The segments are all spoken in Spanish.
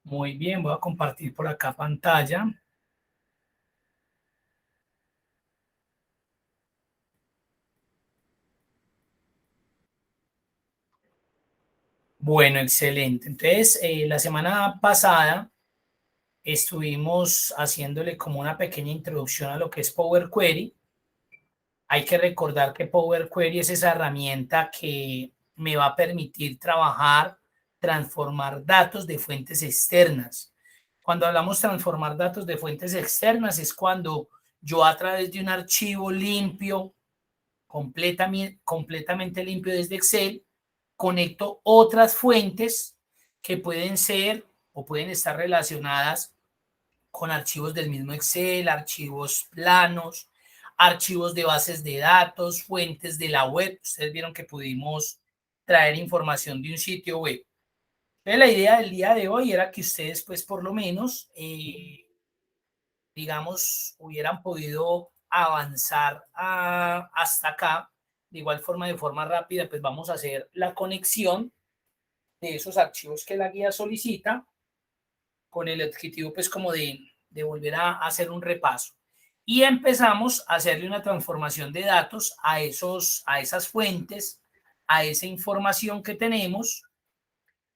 Muy bien, voy a compartir por acá pantalla. Bueno, excelente. Entonces, la semana pasada estuvimos haciéndole como una pequeña introducción a lo que es Power Query. Hay que recordar que Power Query es esa herramienta que me va a permitir trabajar, transformar datos de fuentes externas. Cuando hablamos transformar datos de fuentes externas es cuando yo a través de un archivo limpio, completamente limpio desde Excel, conecto otras fuentes que pueden ser o pueden estar relacionadas con archivos del mismo Excel, archivos planos, archivos de bases de datos, fuentes de la web. Ustedes vieron que pudimos traer información de un sitio web. Entonces, la idea del día de hoy era que ustedes, pues, por lo menos, digamos, hubieran podido avanzar hasta acá. De igual forma, de forma rápida, pues vamos a hacer la conexión de esos archivos que la guía solicita con el objetivo pues como de volver a hacer un repaso. Y empezamos a hacerle una transformación de datos a esas fuentes, a esa información que tenemos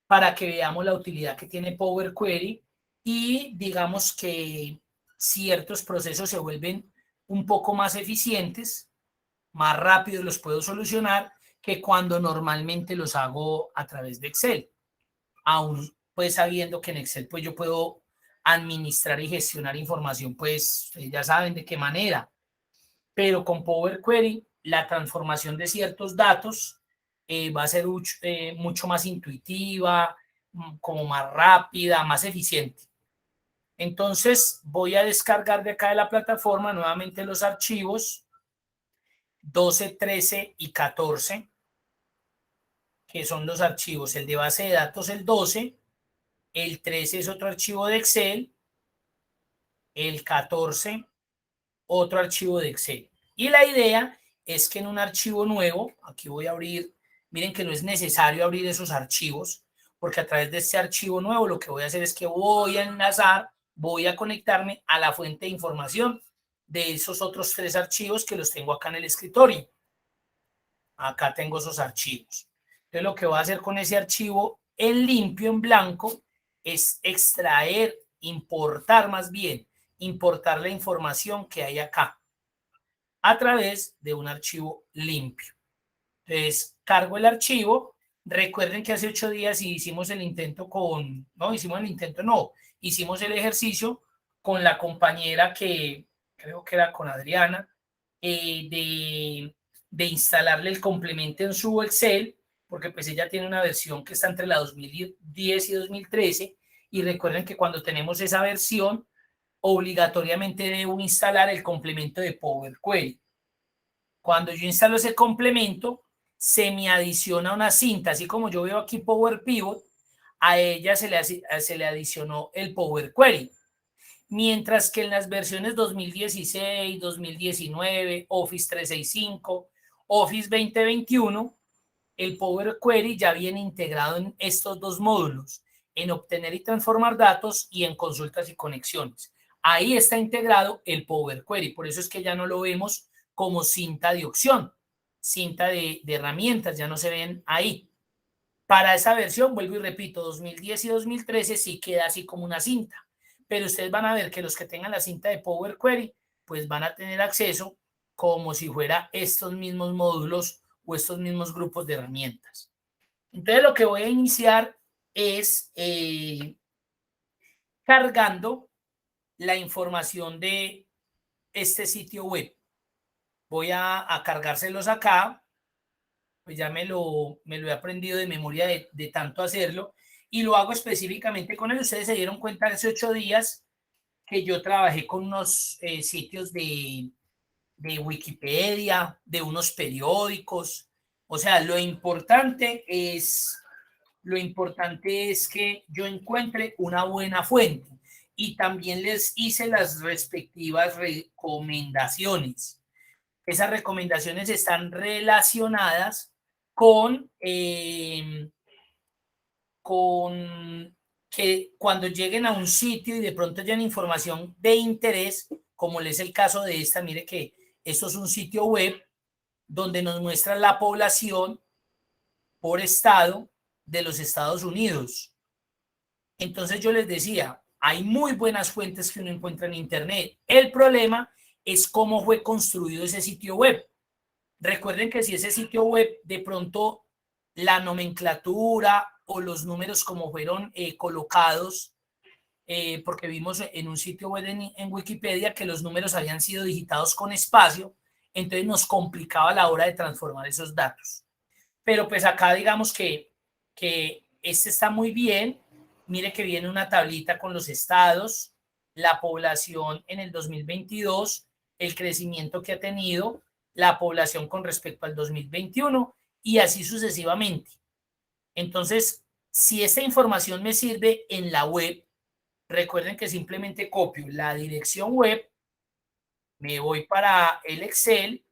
para que veamos la utilidad que tiene Power Query y digamos que ciertos procesos se vuelven un poco más eficientes, más rápido los puedo solucionar que cuando normalmente los hago a través de Excel. Aún pues sabiendo que en Excel pues yo puedo administrar y gestionar información, pues ustedes ya saben de qué manera, pero con Power Query la transformación de ciertos datos va a ser mucho más intuitiva, como más rápida, más eficiente. Entonces voy a descargar de acá de la plataforma nuevamente los archivos 12, 13 y 14, que son los archivos, el de base de datos el 12, el 13 es otro archivo de Excel, el 14 otro archivo de Excel. Y la idea es que en un archivo nuevo, aquí voy a abrir, miren que no es necesario abrir esos archivos, porque a través de este archivo nuevo lo que voy a hacer es que voy a enlazar, voy a conectarme a la fuente de información de esos otros 3 archivos que los tengo acá en el escritorio. Acá tengo esos archivos. Entonces lo que voy a hacer con ese archivo en limpio, en blanco, es extraer, importar más bien, importar la información que hay acá a través de un archivo limpio. Entonces, cargo el archivo. Recuerden que hace 8 días hicimos el intento no, hicimos el ejercicio con la compañera que creo que era con Adriana, de instalarle el complemento en su Excel, porque pues ella tiene una versión que está entre la 2010 y 2013, y recuerden que cuando tenemos esa versión, obligatoriamente debo instalar el complemento de Power Query. Cuando yo instalo ese complemento, se me adiciona una cinta, así como yo veo aquí Power Pivot, a ella se le adicionó el Power Query. Mientras que en las versiones 2016, 2019, Office 365, Office 2021, el Power Query ya viene integrado en estos dos módulos, en obtener y transformar datos y en consultas y conexiones. Ahí está integrado el Power Query, por eso es que ya no lo vemos como cinta de opción, cinta de herramientas, ya no se ven ahí. Para esa versión, vuelvo y repito, 2010 y 2013 sí queda así como una cinta, pero ustedes van a ver que los que tengan la cinta de Power Query, pues van a tener acceso como si fuera estos mismos módulos o estos mismos grupos de herramientas. Entonces lo que voy a iniciar es cargando la información de este sitio web. Voy a cargárselos acá, pues ya me lo he aprendido de memoria de tanto hacerlo, y lo hago específicamente con él. Ustedes se dieron cuenta hace 8 días que yo trabajé con unos sitios de Wikipedia, de unos periódicos. O sea, lo importante es que yo encuentre una buena fuente, y también les hice las respectivas recomendaciones. Esas recomendaciones están relacionadas con, con que cuando lleguen a un sitio y de pronto hayan información de interés, como es el caso de esta, mire que esto es un sitio web donde nos muestra la población por estado de los Estados Unidos. Entonces yo les decía, hay muy buenas fuentes que uno encuentra en Internet. El problema es cómo fue construido ese sitio web. Recuerden que si ese sitio web de pronto la nomenclatura o los números como fueron colocados, porque vimos en un sitio web en Wikipedia que los números habían sido digitados con espacio, entonces nos complicaba la hora de transformar esos datos. Pero pues acá digamos que este está muy bien. Mire que viene una tablita con los estados, la población en el 2022, el crecimiento que ha tenido la población con respecto al 2021 y así sucesivamente. Entonces, si esta información me sirve en la web, recuerden que simplemente copio la dirección web, me voy para el Excel,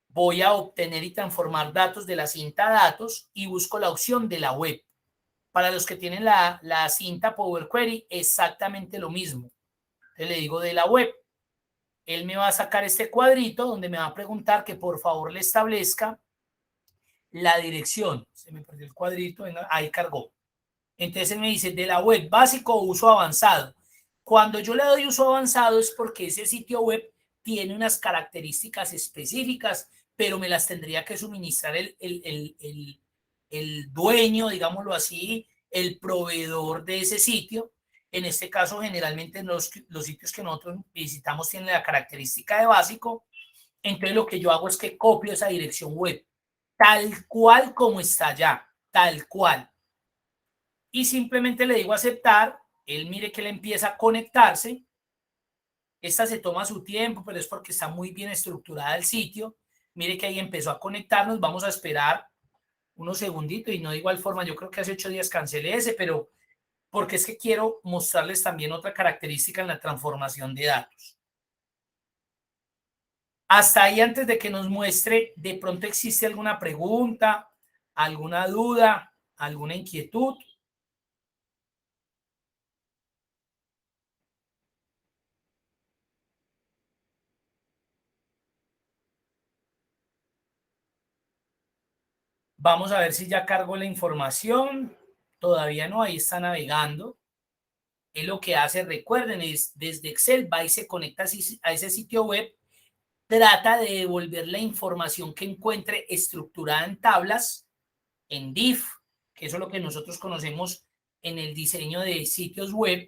voy a obtener y transformar datos de la cinta datos y busco la opción de la web. Para los que tienen la cinta Power Query, exactamente lo mismo. Entonces le digo de la web. Él me va a sacar este cuadrito donde me va a preguntar que por favor le establezca la dirección. Se me perdió el cuadrito, venga, ahí cargó. Entonces él me dice de la web básico o uso avanzado. Cuando yo le doy uso avanzado es porque ese sitio web tiene unas características específicas, pero me las tendría que suministrar el dueño, digámoslo así, el proveedor de ese sitio. En este caso, generalmente los sitios que nosotros visitamos tienen la característica de básico. Entonces lo que yo hago es que copio esa dirección web, tal cual como está allá, tal cual. Y simplemente le digo aceptar. Él mire que le empieza a conectarse. Esta se toma su tiempo, pero es porque está muy bien estructurada el sitio. Mire que ahí empezó a conectarnos. Vamos a esperar unos segunditos y no de igual forma. Yo creo que hace 8 días cancelé ese, pero porque es que quiero mostrarles también otra característica en la transformación de datos. Hasta ahí, antes de que nos muestre, de pronto existe alguna pregunta, alguna duda, alguna inquietud. Vamos a ver si ya cargó la información. Todavía no, ahí está navegando. Él lo que hace, recuerden, es desde Excel va y se conecta a ese sitio web, trata de devolver la información que encuentre estructurada en tablas, en div, que eso es lo que nosotros conocemos en el diseño de sitios web,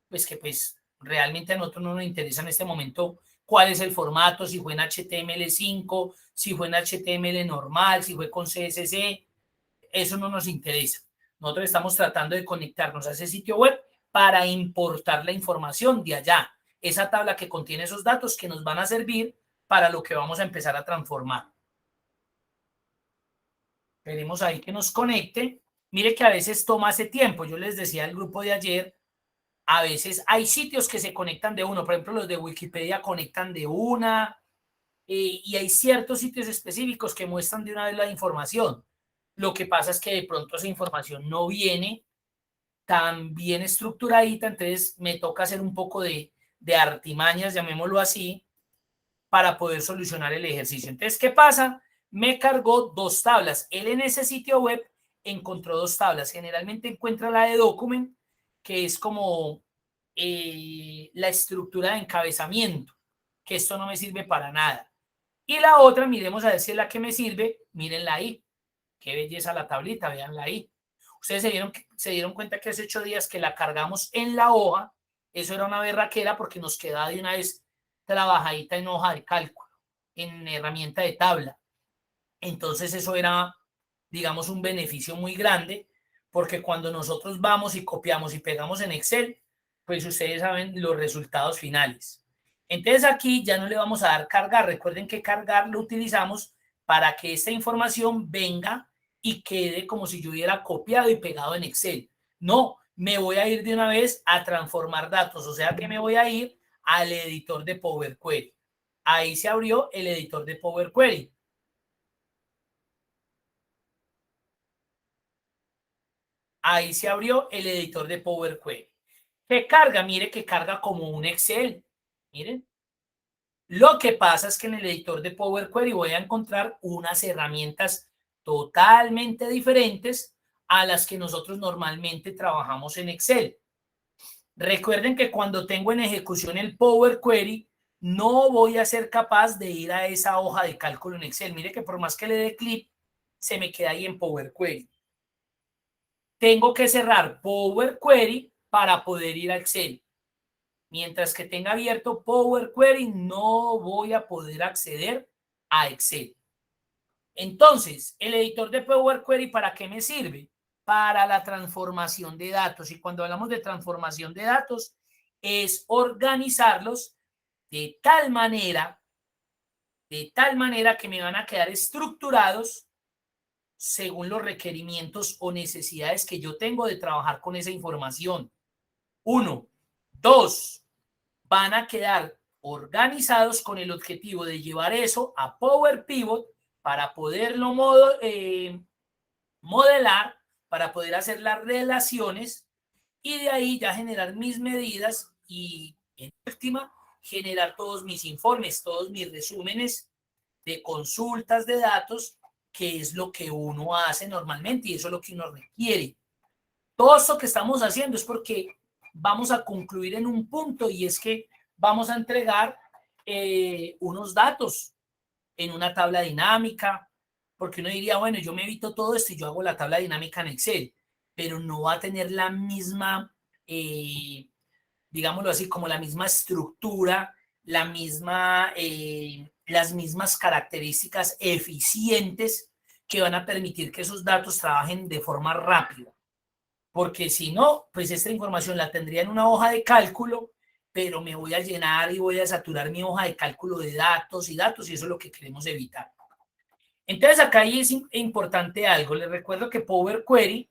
pues que pues realmente a nosotros no nos interesa en este momento cuál es el formato, si fue en HTML5, si fue en HTML normal, si fue con CSS, eso no nos interesa. Nosotros estamos tratando de conectarnos a ese sitio web para importar la información de allá, esa tabla que contiene esos datos que nos van a servir para lo que vamos a empezar a transformar. Veremos ahí que nos conecte. Mire que a veces toma ese tiempo. Yo les decía al grupo de ayer, a veces hay sitios que se conectan de uno. Por ejemplo, los de Wikipedia conectan de una, y hay ciertos sitios específicos que muestran de una vez la información. Lo que pasa es que de pronto esa información no viene tan bien estructuradita, entonces me toca hacer un poco de artimañas, llamémoslo así, para poder solucionar el ejercicio. Entonces, ¿qué pasa? Me cargó dos tablas. Él en ese sitio web encontró dos tablas. Generalmente encuentra la de document, que es como la estructura de encabezamiento, que esto no me sirve para nada. Y la otra, miremos a ver si es la que me sirve. Mírenla ahí. Qué belleza la tablita, véanla ahí. Ustedes se dieron cuenta que hace 8 días que la cargamos en la hoja. Eso era una berraquera porque nos quedaba de una vez trabajadita en hoja de cálculo, en herramienta de tabla. Entonces eso era, digamos, un beneficio muy grande, porque cuando nosotros vamos y copiamos y pegamos en Excel, pues ustedes saben los resultados finales. Entonces aquí ya no le vamos a dar cargar. Recuerden que cargar lo utilizamos para que esta información venga y quede como si yo hubiera copiado y pegado en Excel. No, me voy a ir de una vez a transformar datos, o sea que me voy a ir al editor de Power Query. Ahí se abrió el editor de Power Ahí se abrió el editor de Power Query. ¿Qué carga? Mire que carga como un Excel. Miren. Lo que pasa es que en el editor de Power Query voy a encontrar unas herramientas totalmente diferentes a las que nosotros normalmente trabajamos en Excel. Recuerden que cuando tengo en ejecución el Power Query, no voy a ser capaz de ir a esa hoja de cálculo en Excel. Mire que por más que le dé clic, se me queda ahí en Power Query. Tengo que cerrar Power Query para poder ir a Excel. Mientras que tenga abierto Power Query, no voy a poder acceder a Excel. Entonces, el editor de Power Query, ¿para qué me sirve? Para la transformación de datos. Y cuando hablamos de transformación de datos, es organizarlos de tal manera que me van a quedar estructurados según los requerimientos o necesidades que yo tengo de trabajar con esa información. 1. 2. Van a quedar organizados con el objetivo de llevar eso a Power Pivot para poderlo modelar, para poder hacer las relaciones y de ahí ya generar mis medidas y en última generar todos mis informes, todos mis resúmenes de consultas de datos, que es lo que uno hace normalmente y eso es lo que uno requiere. Todo esto que estamos haciendo es porque vamos a concluir en un punto y es que vamos a entregar unos datos en una tabla dinámica, porque uno diría, bueno, yo me evito todo esto y yo hago la tabla dinámica en Excel, pero no va a tener la misma, digámoslo así, como la misma estructura, las mismas características eficientes que van a permitir que esos datos trabajen de forma rápida. Porque si no, pues esta información la tendría en una hoja de cálculo, pero me voy a llenar y voy a saturar mi hoja de cálculo de datos y eso es lo que queremos evitar. Entonces acá ahí es importante algo. Les recuerdo que Power Query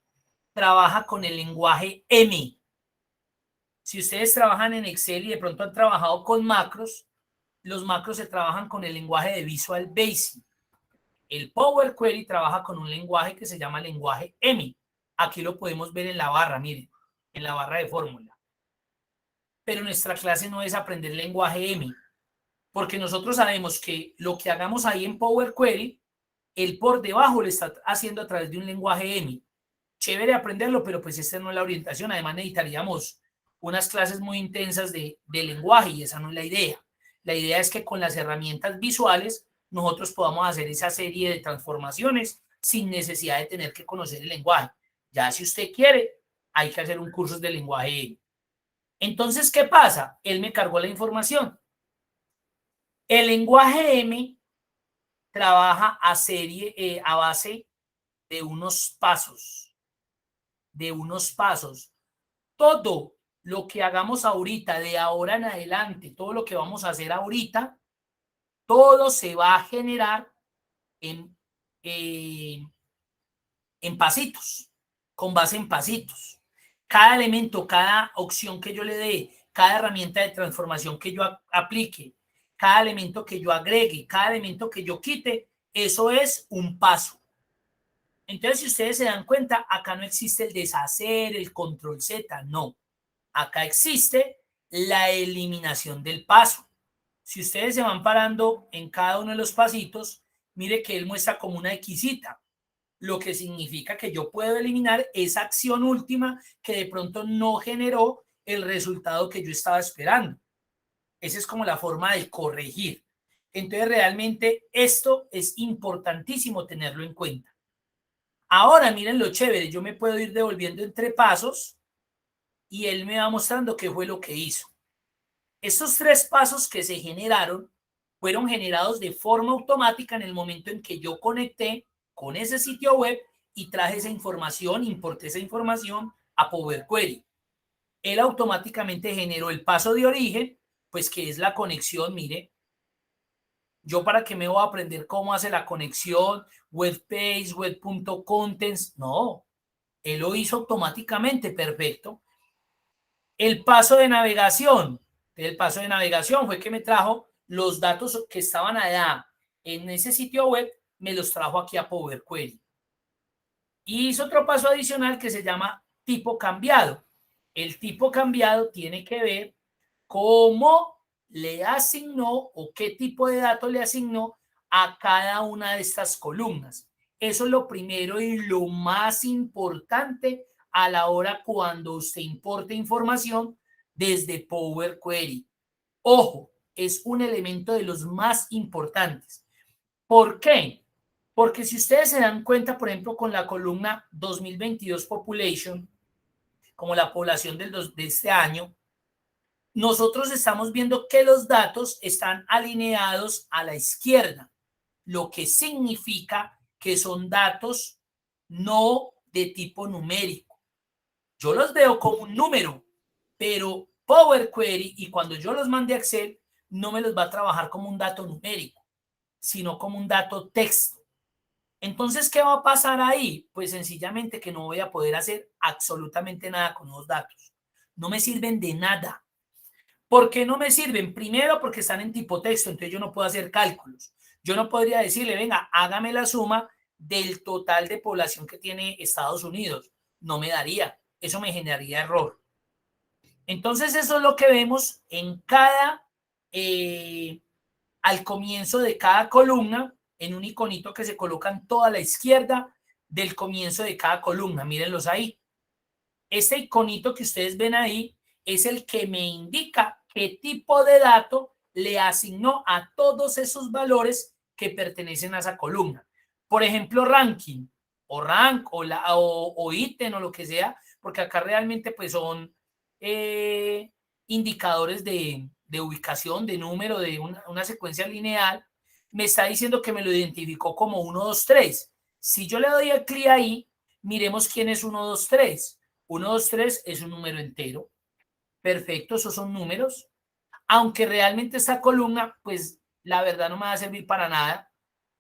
trabaja con el lenguaje M. Si ustedes trabajan en Excel y de pronto han trabajado con macros, los macros se trabajan con el lenguaje de Visual Basic. El Power Query trabaja con un lenguaje que se llama lenguaje M. Aquí lo podemos ver en la barra, miren, en la barra de fórmula. Pero nuestra clase no es aprender lenguaje M, porque nosotros sabemos que lo que hagamos ahí en Power Query, el por debajo lo está haciendo a través de un lenguaje M. Chévere aprenderlo, pero pues esta no es la orientación. Además necesitaríamos unas clases muy intensas de lenguaje y esa no es la idea. La idea es que con las herramientas visuales nosotros podamos hacer esa serie de transformaciones sin necesidad de tener que conocer el lenguaje. Ya si usted quiere, hay que hacer un curso de lenguaje. Entonces, ¿qué pasa? Él me cargó la información. El lenguaje M trabaja a base de unos pasos. Todo lo que hagamos ahorita, de ahora en adelante, todo lo que vamos a hacer ahorita, todo se va a generar en pasitos, con base en pasitos. Cada elemento, cada opción que yo le dé, cada herramienta de transformación que yo aplique, cada elemento que yo agregue, cada elemento que yo quite, eso es un paso. Entonces, si ustedes se dan cuenta, acá no existe el deshacer, el control Z, no. Acá existe la eliminación del paso. Si ustedes se van parando en cada uno de los pasitos, mire que él muestra como una Xita, lo que significa que yo puedo eliminar esa acción última que de pronto no generó el resultado que yo estaba esperando. Esa es como la forma de corregir. Entonces, realmente esto es importantísimo tenerlo en cuenta. Ahora, miren lo chévere, yo me puedo ir devolviendo entre pasos y él me va mostrando qué fue lo que hizo. Estos 3 pasos que se generaron fueron generados de forma automática en el momento en que yo conecté con ese sitio web y traje esa información, importé esa información a Power Query. Él automáticamente generó el paso de origen, pues que es la conexión, mire. Yo para qué me voy a aprender cómo hace la conexión, webpage, web.contents, no. Él lo hizo automáticamente, perfecto. El paso de navegación. El paso de navegación fue que me trajo los datos que estaban allá en ese sitio web, me los trajo aquí a Power Query. Y hizo otro paso adicional que se llama tipo cambiado. El tipo cambiado tiene que ver cómo le asignó o qué tipo de datos le asignó a cada una de estas columnas. Eso es lo primero y lo más importante a la hora cuando usted importe información desde Power Query. Ojo, es un elemento de los más importantes. ¿Por qué? Porque si ustedes se dan cuenta, por ejemplo, con la columna 2022 Population, como la población de este año, nosotros estamos viendo que los datos están alineados a la izquierda, lo que significa que son datos no de tipo numérico. Yo los veo como un número, pero Power Query, y cuando yo los mande a Excel, no me los va a trabajar como un dato numérico, sino como un dato texto. Entonces, ¿qué va a pasar ahí? Pues sencillamente que no voy a poder hacer absolutamente nada con los datos. No me sirven de nada. ¿Por qué no me sirven? Primero, porque están en tipo texto, entonces yo no puedo hacer cálculos. Yo no podría decirle, venga, hágame la suma del total de población que tiene Estados Unidos. No me daría. Eso me generaría error. Entonces, eso es lo que vemos en al comienzo de cada columna, en un iconito que se coloca en toda la izquierda del comienzo de cada columna. Mírenlos ahí. Este iconito que ustedes ven ahí es el que me indica qué tipo de dato le asignó a todos esos valores que pertenecen a esa columna. Por ejemplo, ranking o rank o ítem o lo que sea, porque acá realmente pues son indicadores de ubicación, de número, de una secuencia lineal. Me está diciendo que me lo identificó como 1, 2, 3. Si yo le doy el clic ahí, miremos quién es 1, 2, 3. 1, 2, 3 es un número entero. Perfecto, esos son números. Aunque realmente esta columna, pues la verdad no me va a servir para nada.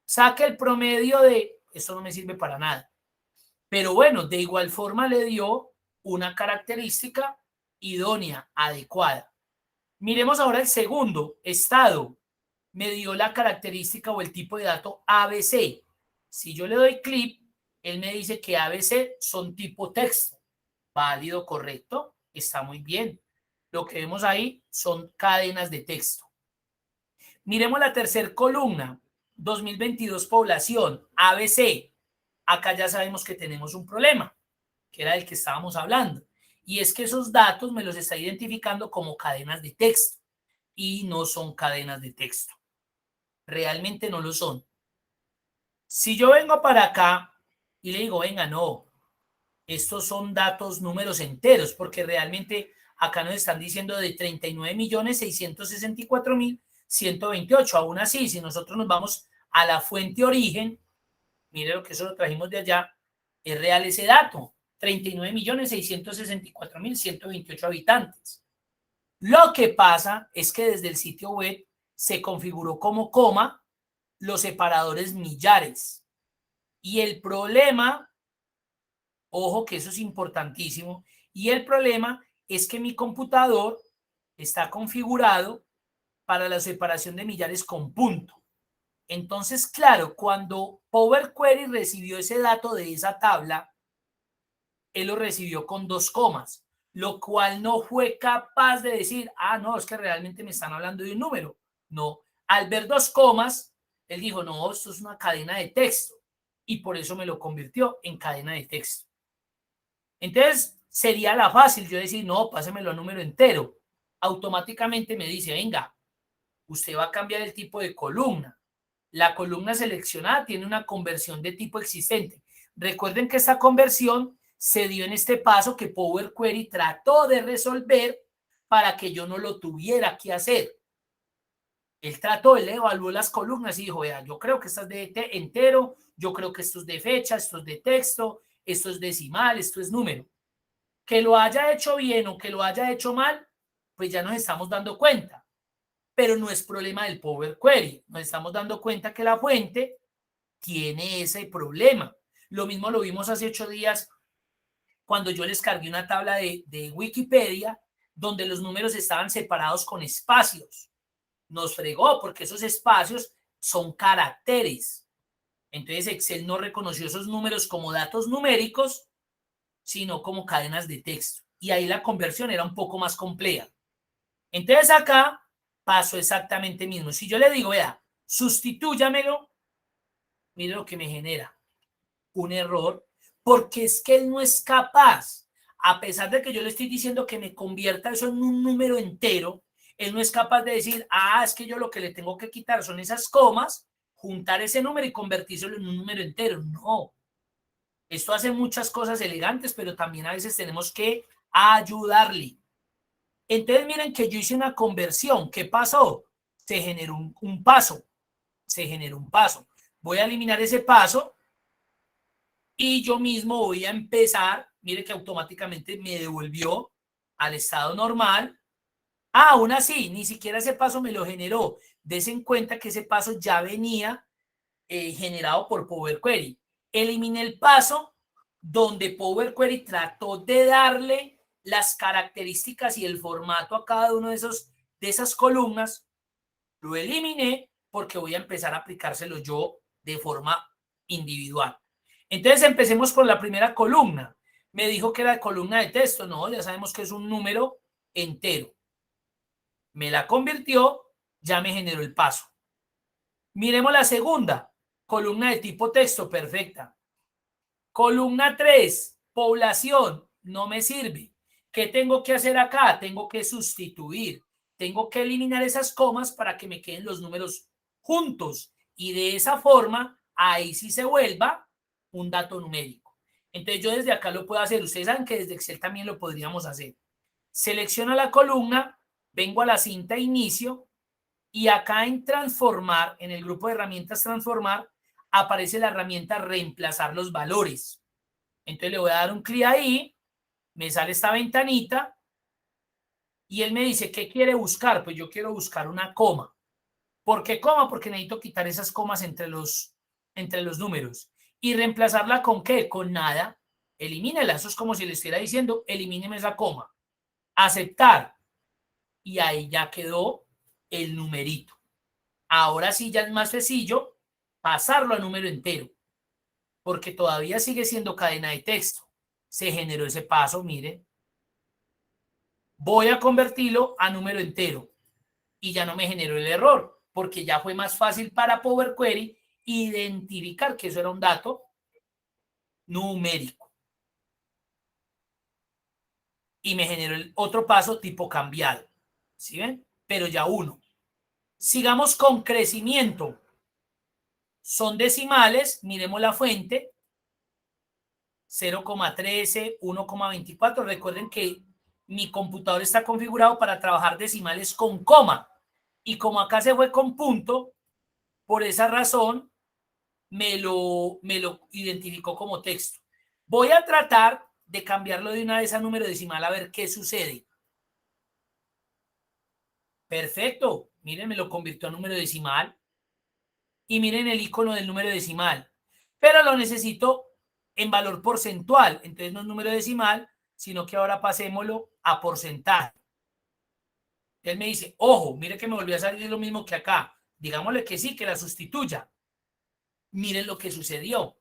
Saque el promedio de, esto no me sirve para nada. Pero bueno, de igual forma le dio una característica idónea, adecuada. Miremos ahora el segundo, estado. Me dio la característica o el tipo de dato ABC. Si yo le doy clic, él me dice que ABC son tipo texto. Válido, correcto, está muy bien. Lo que vemos ahí son cadenas de texto. Miremos la tercera columna, 2022 población, ABC. Acá ya sabemos que tenemos un problema, que era el que estábamos hablando. Y es que esos datos me los está identificando como cadenas de texto y no son cadenas de texto. Realmente no lo son. Si yo vengo para acá y le digo, venga, no, estos son datos, números enteros, porque realmente acá nos están diciendo de 39.664.128. Aún así, si nosotros nos vamos a la fuente origen, mire lo que eso lo trajimos de allá, es real ese dato, 39.664.128 habitantes. Lo que pasa es que desde el sitio web se configuró como coma los separadores millares. Y el problema, ojo que eso es importantísimo, y el problema es que mi computador está configurado para la separación de millares con punto. Entonces, claro, cuando Power Query recibió ese dato de esa tabla, él lo recibió con 2 comas, lo cual no fue capaz de decir, ah, no, es que realmente me están hablando de un número. No, al ver 2 comas, él dijo, no, esto es una cadena de texto, y por eso me lo convirtió en cadena de texto. Entonces, sería la fácil yo decir, no, pásemelo a número entero. Automáticamente me dice, venga, usted va a cambiar el tipo de columna. La columna seleccionada tiene una conversión de tipo existente. Recuerden que esta conversión se dio en este paso que Power Query trató de resolver para que yo no lo tuviera que hacer. Él trató, él evaluó las columnas y dijo, vea, yo creo que esto es de entero, yo creo que esto es de fecha, esto es de texto, esto es decimal, esto es número. Que lo haya hecho bien o que lo haya hecho mal, pues ya nos estamos dando cuenta. Pero no es problema del Power Query. Nos estamos dando cuenta que la fuente tiene ese problema. Lo mismo lo vimos hace 8 días cuando yo les cargué una tabla de Wikipedia donde los números estaban separados con espacios. Nos fregó porque esos espacios son caracteres. Entonces Excel no reconoció esos números como datos numéricos, sino como cadenas de texto. Y ahí la conversión era un poco más compleja. Entonces acá pasó exactamente mismo. Si yo le digo, vea, sustitúyamelo, mire lo que me genera. Un error, porque es que él no es capaz, a pesar de que yo le estoy diciendo que me convierta eso en un número entero, él no es capaz de decir, es que yo lo que le tengo que quitar son esas comas, juntar ese número y convertírselo en un número entero. No. Esto hace muchas cosas elegantes, pero también a veces tenemos que ayudarle. Entonces miren que yo hice una conversión. ¿Qué pasó? Se generó un paso. Se generó un paso. Voy a eliminar ese paso y yo mismo voy a empezar. Mire que automáticamente me devolvió al estado normal. Aún así, ni siquiera ese paso me lo generó. Des en cuenta que ese paso ya venía generado por Power Query. Eliminé el paso donde Power Query trató de darle las características y el formato a cada uno de esas columnas. Lo eliminé porque voy a empezar a aplicárselo yo de forma individual. Entonces empecemos por la primera columna. Me dijo que era columna de texto. No, ya sabemos que es un número entero. Me la convirtió, ya me generó el paso. Miremos la segunda. Columna de tipo texto, perfecta. Columna 3, población, no me sirve. ¿Qué tengo que hacer acá? Tengo que sustituir. Tengo que eliminar esas comas para que me queden los números juntos. Y de esa forma, ahí sí se vuelva un dato numérico. Entonces yo desde acá lo puedo hacer. Ustedes saben que desde Excel también lo podríamos hacer. Selecciono la columna, vengo a la cinta inicio y acá en transformar, en el grupo de herramientas transformar, aparece la herramienta reemplazar los valores. Entonces le voy a dar un clic ahí, me sale esta ventanita y él me dice, ¿qué quiere buscar? Pues yo quiero buscar una coma. ¿Por qué coma? Porque necesito quitar esas comas entre los números. ¿Y reemplazarla con qué? Con nada. Elimínela. Eso es como si le estuviera diciendo, elimíneme esa coma. Aceptar. Y ahí ya quedó el numerito. Ahora sí ya es más sencillo pasarlo a número entero, porque todavía sigue siendo cadena de texto. Se generó ese paso, miren. Voy a convertirlo a número entero y ya no me generó el error, porque ya fue más fácil para Power Query identificar que eso era un dato numérico. Y me generó el otro paso tipo cambiado. ¿Sí ven? Pero ya uno. Sigamos con crecimiento. Son decimales, miremos la fuente. 0,13, 1,24. Recuerden que mi computador está configurado para trabajar decimales con coma. Y como acá se fue con punto, por esa razón me lo identificó como texto. Voy a tratar de cambiarlo de una vez a número decimal a ver qué sucede. Perfecto. Miren, me lo convirtió a número decimal. Y miren el icono del número decimal. Pero lo necesito en valor porcentual. Entonces no es número decimal, sino que ahora pasémoslo a porcentaje. Él me dice, ojo, mire que me volvió a salir lo mismo que acá. Digámosle que sí, que la sustituya. Miren lo que sucedió.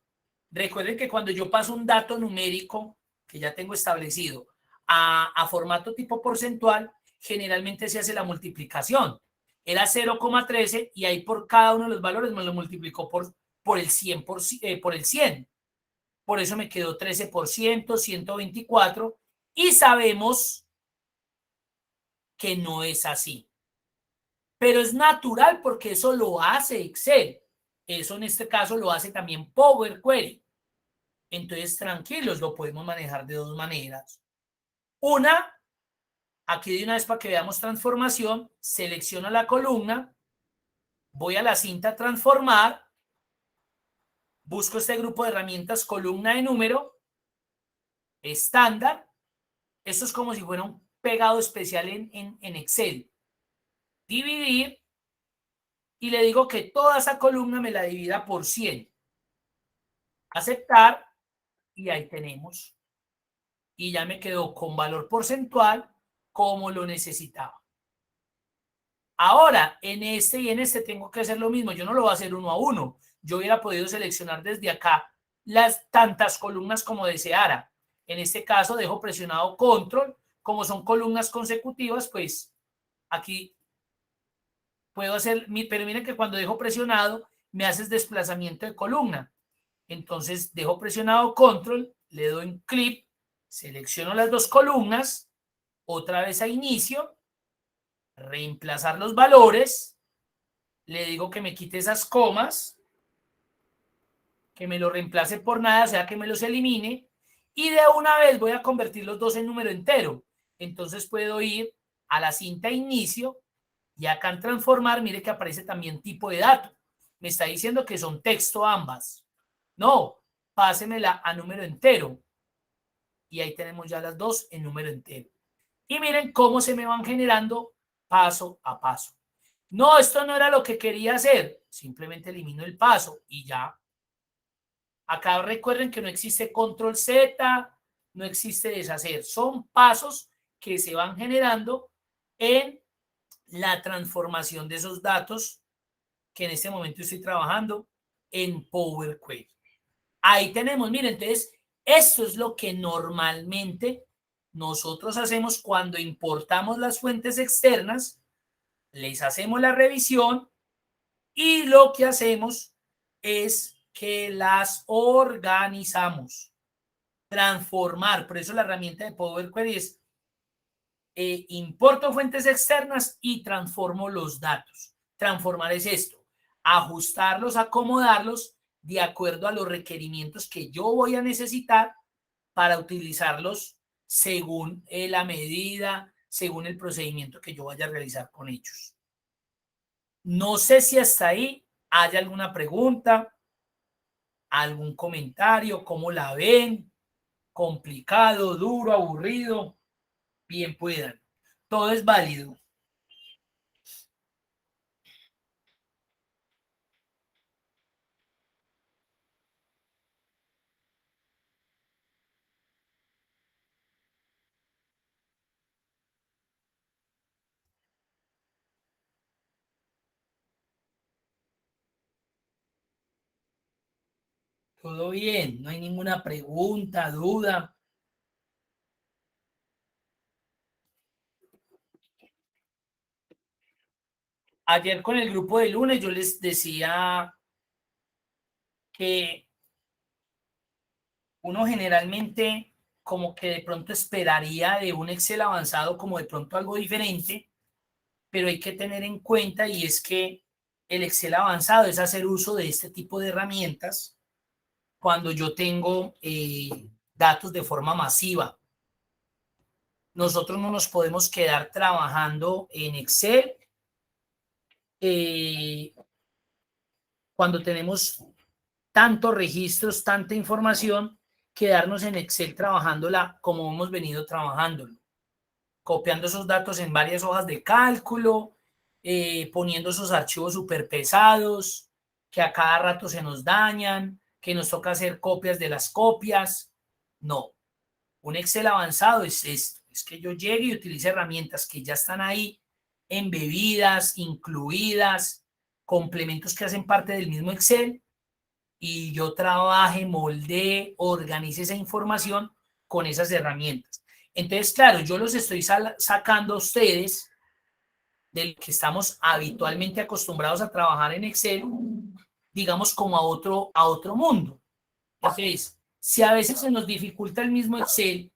Recuerden que cuando yo paso un dato numérico que ya tengo establecido a formato tipo porcentual, generalmente se hace la multiplicación. Era 0,13 y ahí por cada uno de los valores me lo multiplicó por el 100. Por el 100. Por eso me quedó 13%, 124. Y sabemos que no es así. Pero es natural porque eso lo hace Excel. Eso en este caso lo hace también Power Query. Entonces, tranquilos, lo podemos manejar de dos maneras. Una, aquí de una vez para que veamos transformación, selecciono la columna, voy a la cinta transformar, busco este grupo de herramientas columna de número, estándar. Esto es como si fuera un pegado especial en Excel. Dividir y le digo que toda esa columna me la divida por 100. Aceptar y ahí tenemos. Y ya me quedó con valor porcentual como lo necesitaba. Ahora, en este y en este tengo que hacer lo mismo. Yo no lo voy a hacer uno a uno. Yo hubiera podido seleccionar desde acá las tantas columnas como deseara. En este caso dejo presionado control. Como son columnas consecutivas, pues aquí puedo hacer, pero miren que cuando dejo presionado me hace desplazamiento de columna. Entonces dejo presionado control, le doy un clic, selecciono las dos columnas, otra vez a inicio, reemplazar los valores, le digo que me quite esas comas, que me lo reemplace por nada, o sea que me los elimine, y de una vez voy a convertir los dos en número entero. Entonces puedo ir a la cinta inicio y acá en transformar, mire que aparece también tipo de dato. Me está diciendo que son texto ambas. No, pásemela a número entero. Y ahí tenemos ya las dos en número entero. Y miren cómo se me van generando paso a paso. No, esto no era lo que quería hacer. Simplemente elimino el paso y ya. Acá recuerden que no existe control Z, no existe deshacer. Son pasos que se van generando en la transformación de esos datos que en este momento estoy trabajando en Power Query. Ahí tenemos, miren, entonces, esto es lo que normalmente nosotros hacemos cuando importamos las fuentes externas, les hacemos la revisión y lo que hacemos es que las organizamos, transformar. Por eso la herramienta de Power Query es importo fuentes externas y transformo los datos. Transformar es esto, ajustarlos, acomodarlos de acuerdo a los requerimientos que yo voy a necesitar para utilizarlos según la medida, según el procedimiento que yo vaya a realizar con ellos. No sé si hasta ahí hay alguna pregunta, algún comentario, cómo la ven, complicado, duro, aburrido, bien puedan. Todo es válido. Todo bien, no hay ninguna pregunta, duda. Ayer con el grupo de lunes yo les decía que uno generalmente como que de pronto esperaría de un Excel avanzado como de pronto algo diferente, pero hay que tener en cuenta y es que el Excel avanzado es hacer uso de este tipo de herramientas cuando yo tengo datos de forma masiva. Nosotros no nos podemos quedar trabajando en Excel cuando tenemos tantos registros, tanta información, quedarnos en Excel trabajándola como hemos venido trabajándolo, copiando esos datos en varias hojas de cálculo, poniendo esos archivos súper pesados, que a cada rato se nos dañan, que nos toca hacer copias de las copias. No, un Excel avanzado es esto, es que yo llegue y utilice herramientas que ya están ahí embebidas, incluidas, complementos que hacen parte del mismo Excel y yo trabaje, moldee, organice esa información con esas herramientas. Entonces, claro, yo los estoy sacando a ustedes de lo que estamos habitualmente acostumbrados a trabajar en Excel, digamos como a otro mundo. Entonces, si a veces se nos dificulta el mismo Excel,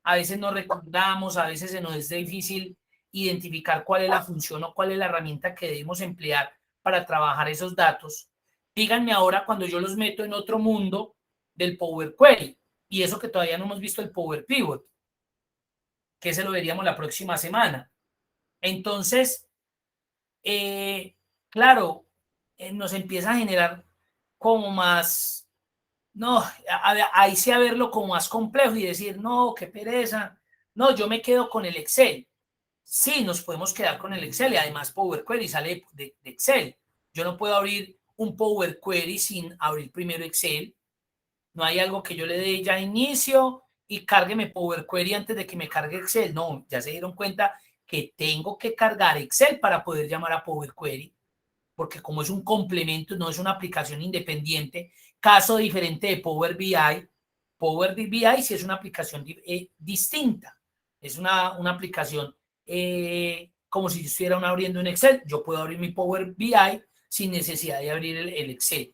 a veces no recordamos, a veces se nos es difícil identificar cuál es la función o cuál es la herramienta que debemos emplear para trabajar esos datos. Díganme ahora cuando yo los meto en otro mundo del Power Query y eso que todavía no hemos visto el Power Pivot, que se lo veríamos la próxima semana. Entonces, claro, nos empieza a generar como más, no, ahí sí a verlo como más complejo y decir, no, qué pereza, no, yo me quedo con el Excel. Sí, nos podemos quedar con el Excel y además Power Query sale de Excel. Yo no puedo abrir un Power Query sin abrir primero Excel. No hay algo que yo le dé ya inicio y cárgueme Power Query antes de que me cargue Excel. No, ya se dieron cuenta que tengo que cargar Excel para poder llamar a Power Query, porque como es un complemento, no es una aplicación independiente, caso diferente de Power BI, Power BI sí es una aplicación distinta. Es una aplicación como si yo estuviera abriendo un Excel. Yo puedo abrir mi Power BI sin necesidad de abrir el Excel.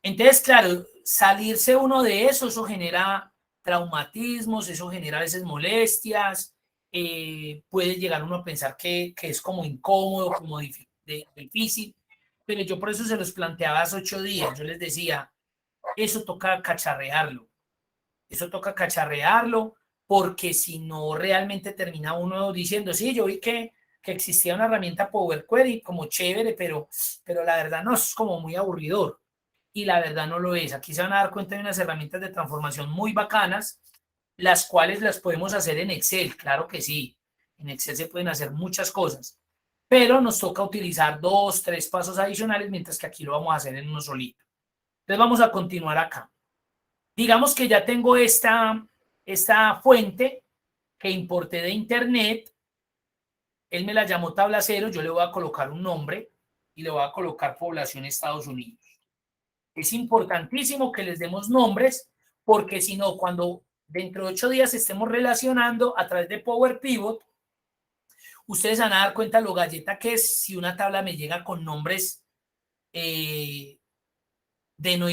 Entonces, claro, salirse uno de eso genera traumatismos, eso genera a veces molestias, puede llegar uno a pensar que es como incómodo, como difícil, pero yo por eso se los planteaba hace 8 días, yo les decía, eso toca cacharrearlo, porque si no realmente termina uno diciendo, sí, yo vi que existía una herramienta Power Query como chévere, pero la verdad no, es como muy aburridor. Y la verdad no lo es. Aquí se van a dar cuenta de unas herramientas de transformación muy bacanas, las cuales las podemos hacer en Excel, claro que sí. En Excel se pueden hacer muchas cosas, pero nos toca utilizar 2, 3 pasos adicionales, mientras que aquí lo vamos a hacer en uno solito. Entonces vamos a continuar acá. Digamos que ya tengo esta fuente que importé de internet. Él me la llamó tabla cero, yo le voy a colocar un nombre y le voy a colocar población Estados Unidos. Es importantísimo que les demos nombres, porque si no, cuando dentro de 8 días estemos relacionando a través de Power Pivot, ustedes van a dar cuenta lo galleta que es si una tabla me llega con nombres de no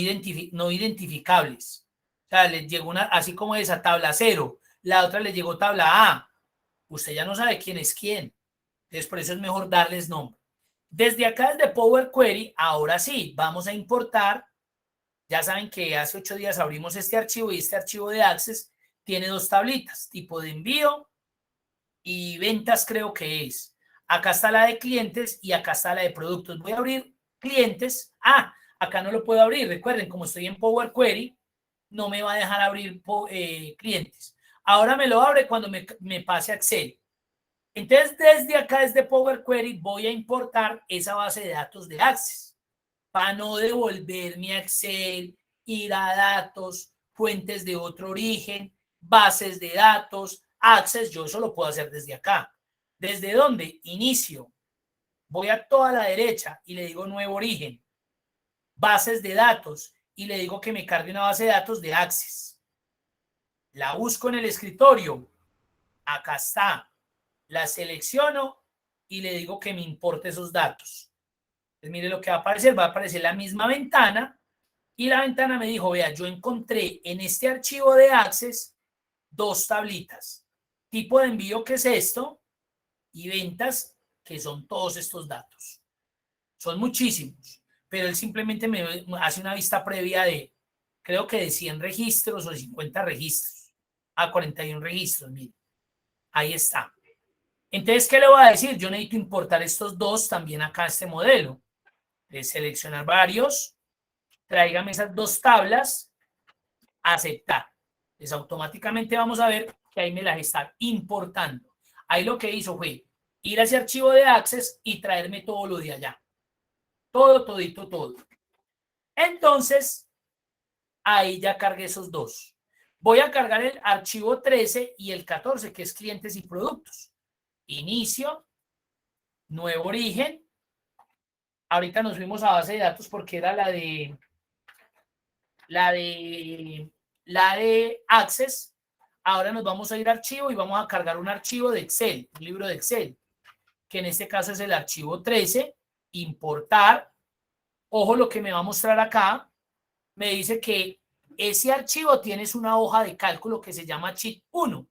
identificables. O sea, les llegó una, así como esa tabla 0, la otra le llegó tabla A. Usted ya no sabe quién es quién. Entonces, por eso es mejor darles nombre. Desde acá, desde Power Query, ahora sí, vamos a importar. Ya saben que hace 8 días abrimos este archivo y este archivo de Access tiene 2 tablitas, tipo de envío y ventas creo que es. Acá está la de clientes y acá está la de productos. Voy a abrir clientes. Acá no lo puedo abrir. Recuerden, como estoy en Power Query, no me va a dejar abrir clientes. Ahora me lo abre cuando me pase a Excel. Entonces, desde acá, desde Power Query, voy a importar esa base de datos de Access para no devolverme a Excel, ir a datos, fuentes de otro origen, bases de datos, Access. Yo eso lo puedo hacer desde acá. ¿Desde dónde? Inicio. Voy a toda la derecha y le digo nuevo origen. Bases de datos y le digo que me cargue una base de datos de Access. La busco en el escritorio. Acá está. La selecciono y le digo que me importe esos datos. Entonces, mire lo que va a aparecer la misma ventana y la ventana me dijo, vea, yo encontré en este archivo de Access 2 tablitas. Tipo de envío, que es esto, y ventas, que son todos estos datos. Son muchísimos, pero él simplemente me hace una vista previa de, creo que de 100 registros o de 50 registros, a 41 registros, mire. Ahí está. Entonces, ¿qué le voy a decir? Yo necesito importar estos 2 también acá a este modelo. De seleccionar varios, tráigame esas 2 tablas, aceptar. Entonces, automáticamente vamos a ver que ahí me las está importando. Ahí lo que hizo fue ir a ese archivo de Access y traerme todo lo de allá. Todo, todito, todo. Entonces, ahí ya cargué esos 2. Voy a cargar el archivo 13 y el 14, que es clientes y productos. Inicio, nuevo origen. Ahorita nos fuimos a base de datos porque era la de Access. Ahora nos vamos a ir a archivo y vamos a cargar un archivo de Excel, un libro de Excel, que en este caso es el archivo 13, importar. Ojo lo que me va a mostrar acá. Me dice que ese archivo tienes una hoja de cálculo que se llama Sheet 1.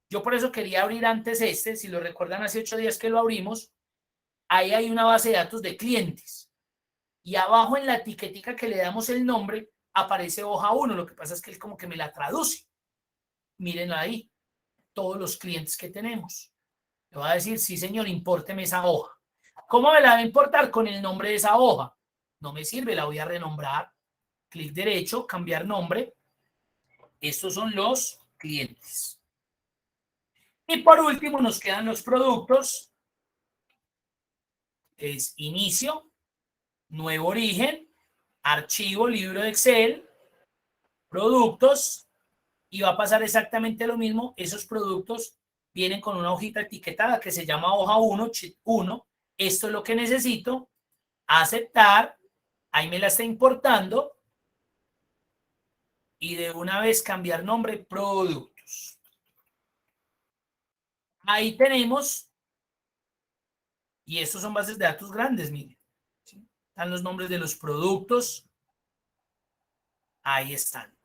Yo por eso quería abrir antes este, si lo recuerdan hace 8 días que lo abrimos, ahí hay una base de datos de clientes. Y abajo en la etiquetica que le damos el nombre, aparece hoja 1. Lo que pasa es que él como que me la traduce. Miren ahí, todos los clientes que tenemos. Le voy a decir, sí señor, impórteme esa hoja. ¿Cómo me la va a importar? Con el nombre de esa hoja. No me sirve, la voy a renombrar. Clic derecho, cambiar nombre. Estos son los clientes. Y por último nos quedan los productos. Es inicio, nuevo origen, archivo, libro de Excel, productos, y va a pasar exactamente lo mismo. Esos productos vienen con una hojita etiquetada que se llama hoja 1, sheet 1. Esto es lo que necesito. Aceptar. Ahí me la está importando. y de una vez cambiar nombre, productos. Ahí tenemos, y estos son bases de datos grandes, miren. ¿Sí? Están los nombres de los productos, ahí están.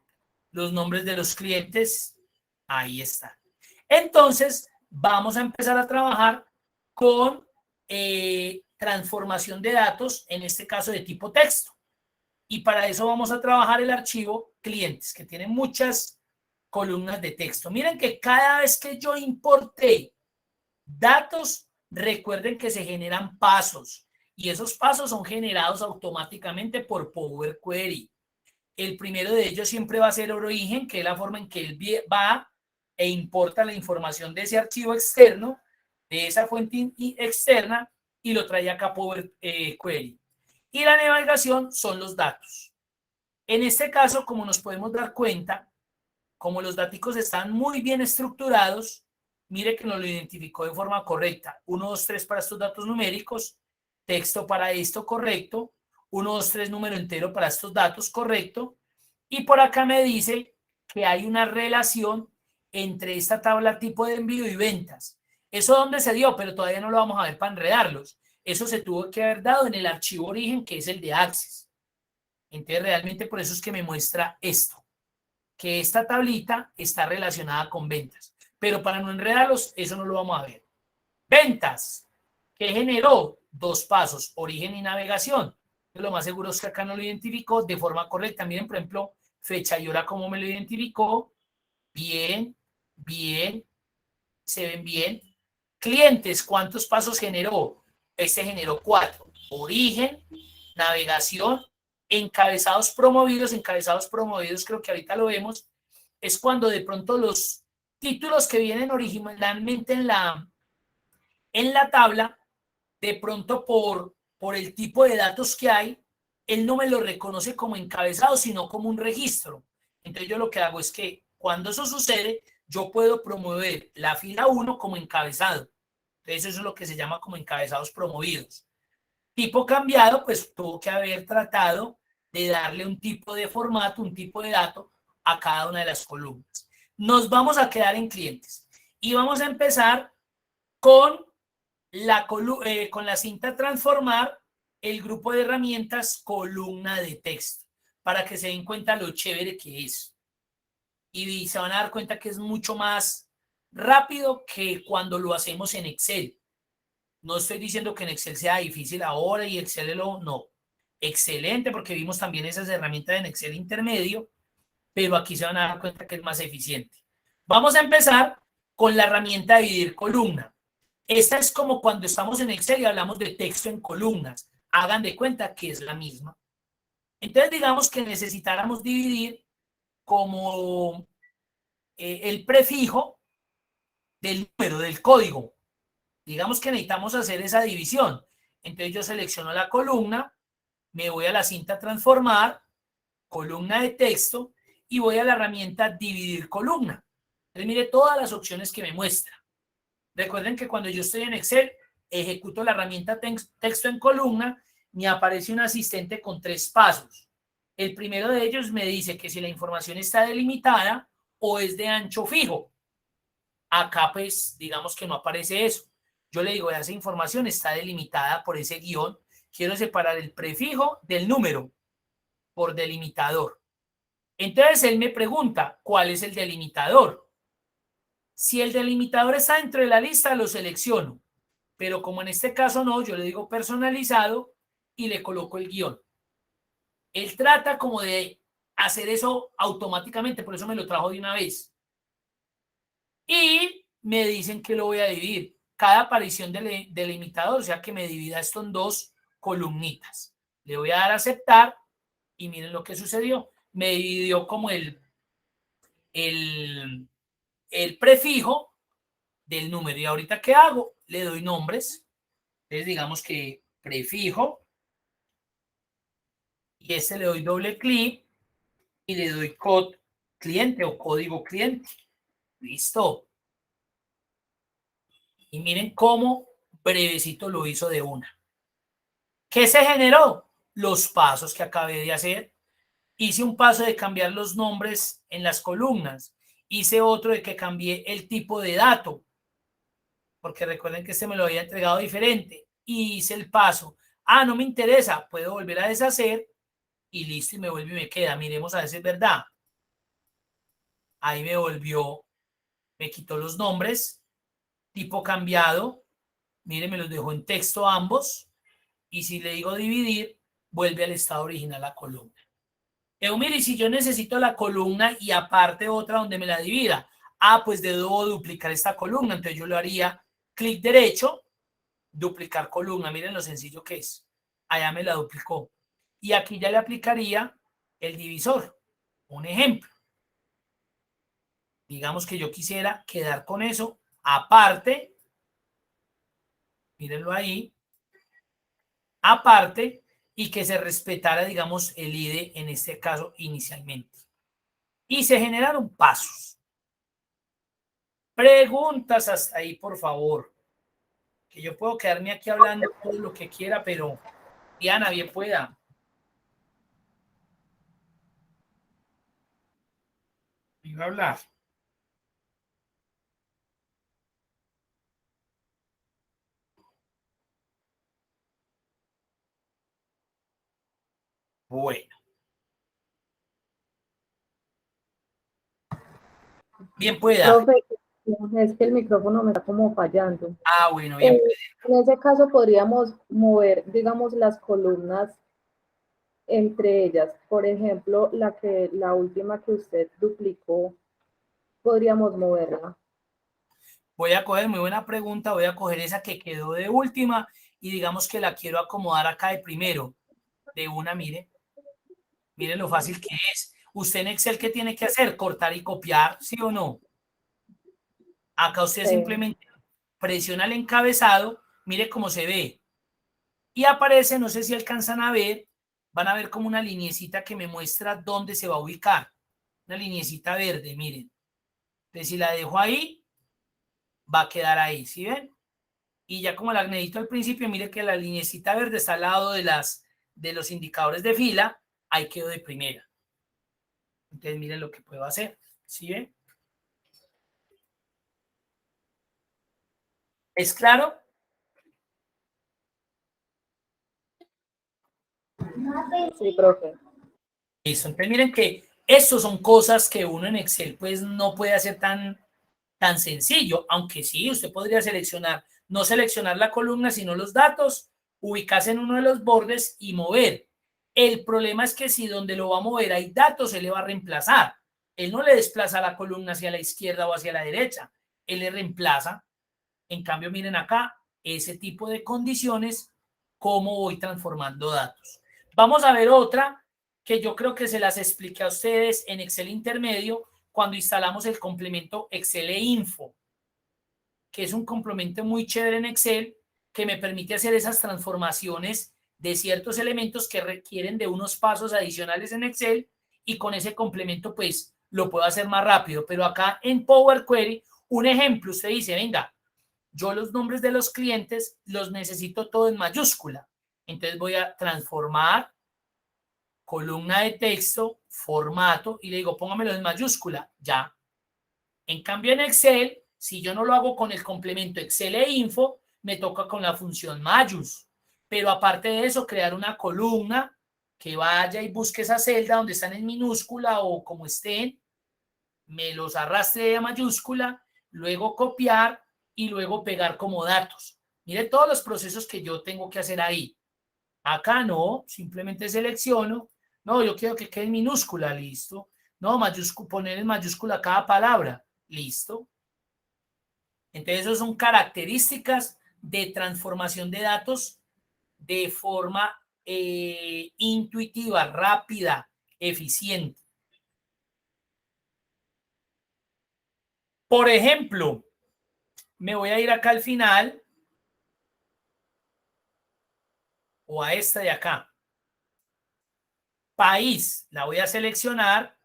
Los nombres de los clientes, ahí están. Entonces, vamos a empezar a trabajar con transformación de datos, en este caso de tipo texto. Y para eso vamos a trabajar el archivo clientes, que tiene muchas columnas de texto. Miren que cada vez que yo importé datos, recuerden que se generan pasos y esos pasos son generados automáticamente por Power Query. El primero de ellos siempre va a ser origen, que es la forma en que él va e importa la información de ese archivo externo, de esa fuente externa, y lo trae acá Power Query. Y la navegación son los datos. En este caso, como nos podemos dar cuenta, como los datos están muy bien estructurados, mire que nos lo identificó de forma correcta. 1, 2, 3 para estos datos numéricos, texto para esto, correcto. 1, 2, 3 número entero para estos datos, correcto. Y por acá me dice que hay una relación entre esta tabla tipo de envío y ventas. ¿Eso dónde se dio? Pero todavía no lo vamos a ver para enredarlos. Eso se tuvo que haber dado en el archivo origen, que es el de Access. Entonces, realmente por eso es que me muestra esto, que esta tablita está relacionada con ventas. Pero para no enredarlos, eso no lo vamos a ver. Ventas, que generó 2 pasos, origen y navegación. Lo más seguro es que acá no lo identificó de forma correcta. Miren, por ejemplo, fecha y hora, cómo me lo identificó. Bien, bien, se ven bien. Clientes, ¿cuántos pasos generó? Este generó 4. Origen, navegación, encabezados promovidos. Encabezados promovidos, creo que ahorita lo vemos, es cuando de pronto los títulos que vienen originalmente en la tabla, de pronto por el tipo de datos que hay, él no me lo reconoce como encabezado, sino como un registro. Entonces yo lo que hago es que cuando eso sucede, yo puedo promover la fila 1 como encabezado. Entonces eso es lo que se llama como encabezados promovidos. Tipo cambiado, pues tuvo que haber tratado de darle un tipo de formato, un tipo de dato a cada una de las columnas. Nos vamos a quedar en clientes y vamos a empezar con con la cinta transformar el grupo de herramientas columna de texto para que se den cuenta lo chévere que es. Y se van a dar cuenta que es mucho más rápido que cuando lo hacemos en Excel. No estoy diciendo que en Excel sea difícil ahora y Excel no. Excelente, porque vimos también esas herramientas en Excel intermedio, pero aquí se van a dar cuenta que es más eficiente. Vamos a empezar con la herramienta de dividir columna. Esta es como cuando estamos en Excel y hablamos de texto en columnas. Hagan de cuenta que es la misma. Entonces, digamos que necesitáramos dividir como el prefijo del número, del código. Digamos que necesitamos hacer esa división. Entonces, yo selecciono la columna, me voy a la cinta transformar, columna de texto, y voy a la herramienta dividir columna. Entonces, mire todas las opciones que me muestra. Recuerden que cuando yo estoy en Excel, ejecuto la herramienta texto en columna, me aparece un asistente con 3 pasos. El primero de ellos me dice que si la información está delimitada o es de ancho fijo. Acá pues digamos que no aparece eso. Yo le digo, esa información está delimitada por ese guión. Quiero separar el prefijo del número por delimitador. Entonces él me pregunta, ¿cuál es el delimitador? Si el delimitador está dentro de la lista, lo selecciono. Pero como en este caso no, yo le digo personalizado y le coloco el guión. Él trata como de hacer eso automáticamente, por eso me lo trajo de una vez. Y me dicen que lo voy a dividir. Cada aparición del delimitador, o sea que me divida esto en 2 columnitas. Le voy a dar a aceptar y miren lo que sucedió. Me dividió como el prefijo del número. ¿Y ahorita qué hago? Le doy nombres. Entonces digamos que prefijo y le doy doble clic y le doy code cliente o código cliente. Listo. Y miren cómo brevecito lo hizo de una. ¿Qué se generó? Los pasos que acabé de hacer. Hice un paso de cambiar los nombres en las columnas. Hice otro de que cambié el tipo de dato, porque recuerden que este me lo había entregado diferente. Y hice el paso. Ah, no me interesa, puedo volver a deshacer y listo, y me vuelve y me queda. Miremos a ver si es verdad. Ahí me volvió, me quitó los nombres, tipo cambiado. Miren, me los dejó en texto ambos. Y si le digo dividir, vuelve al estado original la columna. Mire, si yo necesito la columna y aparte otra donde me la divida, pues debo duplicar esta columna. Entonces yo lo haría clic derecho, duplicar columna. Miren lo sencillo que es. Allá me la duplicó. Y aquí ya le aplicaría el divisor. Un ejemplo. Digamos que yo quisiera quedar con eso aparte. Mírenlo ahí. Aparte y que se respetara, digamos, el IDE en este caso inicialmente. Y se generaron pasos. Preguntas hasta ahí, por favor. Que yo puedo quedarme aquí hablando todo lo que quiera, pero Diana, bien pueda. Iba a hablar. Bueno. Bien pueda. Profe, es que el micrófono me está como fallando. Bueno, bien. En ese caso podríamos mover, digamos, las columnas entre ellas. Por ejemplo, la última que usted duplicó, podríamos moverla. Voy a coger, muy buena pregunta, voy a coger esa que quedó de última y digamos que la quiero acomodar acá de primero. De una, mire. Mire lo fácil que es. Usted en Excel, ¿qué tiene que hacer? Cortar y copiar, ¿sí o no? Acá usted Sí. simplemente presiona el encabezado, mire cómo se ve. Y aparece, no sé si alcanzan a ver, van a ver como una lineecita que me muestra dónde se va a ubicar. Una lineecita verde, miren. Entonces, si la dejo ahí, va a quedar ahí, ¿sí ven? Y ya como la necesito al principio, mire que la lineecita verde está al lado de los indicadores de fila, ahí quedó de primera. Entonces, miren lo que puedo hacer, ¿sí ven? ¿Es claro? Sí, profe. Eso. Entonces, miren que estos son cosas que uno en Excel pues no puede hacer tan sencillo, aunque sí, usted podría seleccionar, no seleccionar la columna, sino los datos, ubicarse en uno de los bordes y mover. El problema es que si donde lo va a mover hay datos, él le va a reemplazar. Él no le desplaza la columna hacia la izquierda o hacia la derecha, él le reemplaza. En cambio, miren acá, ese tipo de condiciones, cómo voy transformando datos. Vamos a ver otra que yo creo que se las expliqué a ustedes en Excel intermedio cuando instalamos el complemento Excel e Info, que es un complemento muy chévere en Excel que me permite hacer esas transformaciones de ciertos elementos que requieren de unos pasos adicionales en Excel y con ese complemento pues lo puedo hacer más rápido. Pero acá en Power Query, un ejemplo, usted dice, venga, yo los nombres de los clientes los necesito todo en mayúscula. Entonces voy a transformar columna de texto, formato, y le digo, póngamelo en mayúscula, ya. En cambio, en Excel, si yo no lo hago con el complemento Excel e Info, me toca con la función mayús. Pero aparte de eso, crear una columna que vaya y busque esa celda donde están en minúscula o como estén, me los arrastre a mayúscula, luego copiar y luego pegar como datos. Mire todos los procesos que yo tengo que hacer ahí. Acá no, simplemente selecciono. No, yo quiero que quede en minúscula, listo. No, poner en mayúscula cada palabra, listo. Entonces, eso son características de transformación de datos de forma intuitiva, rápida, eficiente. Por ejemplo, me voy a ir acá al final o a esta de acá. País, la voy a seleccionar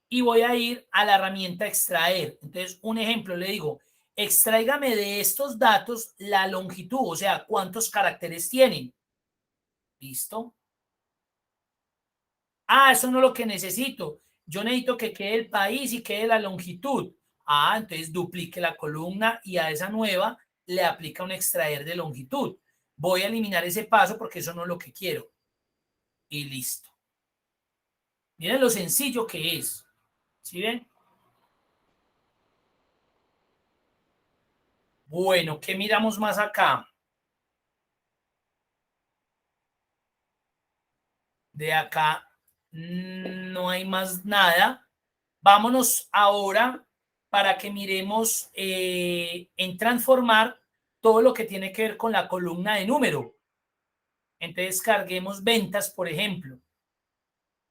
y voy a ir a la herramienta extraer. Entonces, un ejemplo, le digo, extráigame de estos datos la longitud, o sea, cuántos caracteres tienen. Listo. Ah, eso no es lo que necesito. Yo necesito que quede el país y quede la longitud. Ah, entonces duplique la columna y a esa nueva le aplica un extraer de longitud. Voy a eliminar ese paso porque eso no es lo que quiero. Y listo. Miren lo sencillo que es. ¿Sí ven? Bueno, ¿qué miramos más acá? De acá no hay más nada. Vámonos ahora para que miremos en transformar todo lo que tiene que ver con la columna de número. Entonces carguemos ventas, por ejemplo.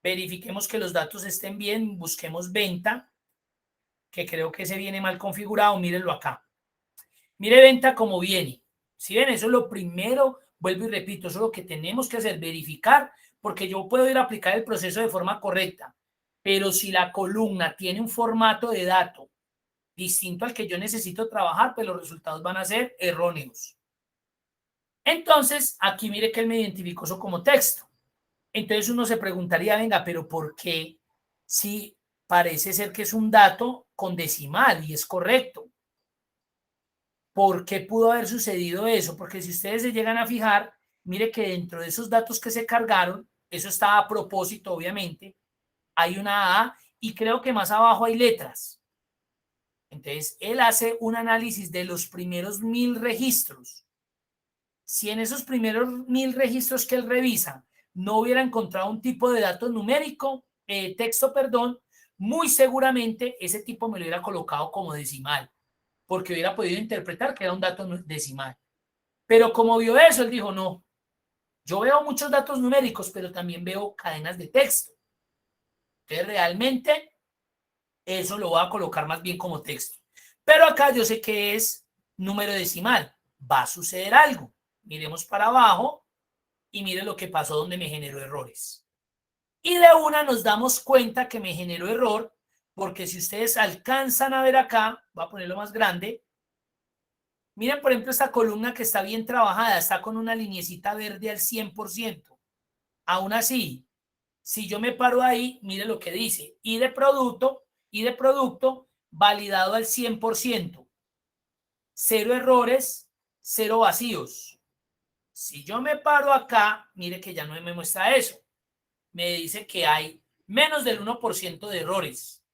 Verifiquemos que los datos estén bien, busquemos venta, que creo que se viene mal configurado, mírenlo acá. Mire venta como viene. Si ven, eso es lo primero, vuelvo y repito, eso es lo que tenemos que hacer, verificar, porque yo puedo ir a aplicar el proceso de forma correcta, pero si la columna tiene un formato de dato distinto al que yo necesito trabajar, pues los resultados van a ser erróneos. Entonces, aquí mire que él me identificó eso como texto. Entonces uno se preguntaría, venga, pero ¿por qué si parece ser que es un dato con decimal y es correcto? ¿Por qué pudo haber sucedido eso? Porque si ustedes se llegan a fijar, mire que dentro de esos datos que se cargaron, eso está a propósito, obviamente, hay una A y creo que más abajo hay letras. Entonces, él hace un análisis de los primeros 1000 registros. Si en esos primeros 1000 registros que él revisa no hubiera encontrado un tipo de dato numérico, texto, perdón, muy seguramente ese tipo me lo hubiera colocado como decimal, porque hubiera podido interpretar que era un dato decimal. Pero como vio eso, él dijo, no, yo veo muchos datos numéricos, pero también veo cadenas de texto. Entonces, realmente, eso lo voy a colocar más bien como texto. Pero acá yo sé que es número decimal. Va a suceder algo. Miremos para abajo y mire lo que pasó donde me generó errores. Y de una nos damos cuenta que me generó error, porque si ustedes alcanzan a ver acá, voy a ponerlo más grande, miren por ejemplo esta columna que está bien trabajada, está con una liniecita verde al 100%. Aún así, si yo me paro ahí, mire lo que dice, y de producto validado al 100%. Cero errores, cero vacíos. Si yo me paro acá, mire que ya no me muestra eso. Me dice que hay menos del 1% de errores.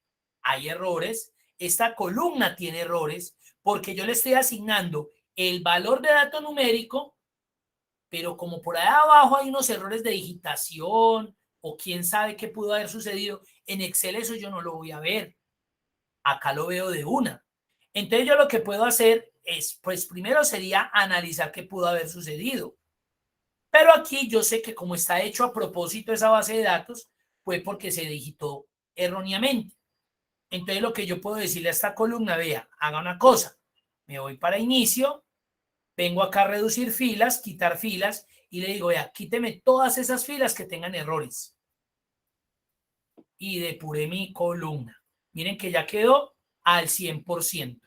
Hay errores. Esta columna tiene errores porque yo le estoy asignando el valor de dato numérico, pero como por ahí abajo hay unos errores de digitación o quién sabe qué pudo haber sucedido, en Excel eso yo no lo voy a ver. Acá lo veo de una. Entonces yo lo que puedo hacer es, pues primero sería analizar qué pudo haber sucedido. Pero aquí yo sé que como está hecho a propósito esa base de datos, fue porque se digitó erróneamente. Entonces lo que yo puedo decirle a esta columna, vea, haga una cosa, me voy para inicio, vengo acá a reducir filas, quitar filas y le digo, vea, quíteme todas esas filas que tengan errores. Y depuré mi columna. Miren que ya quedó al 100%.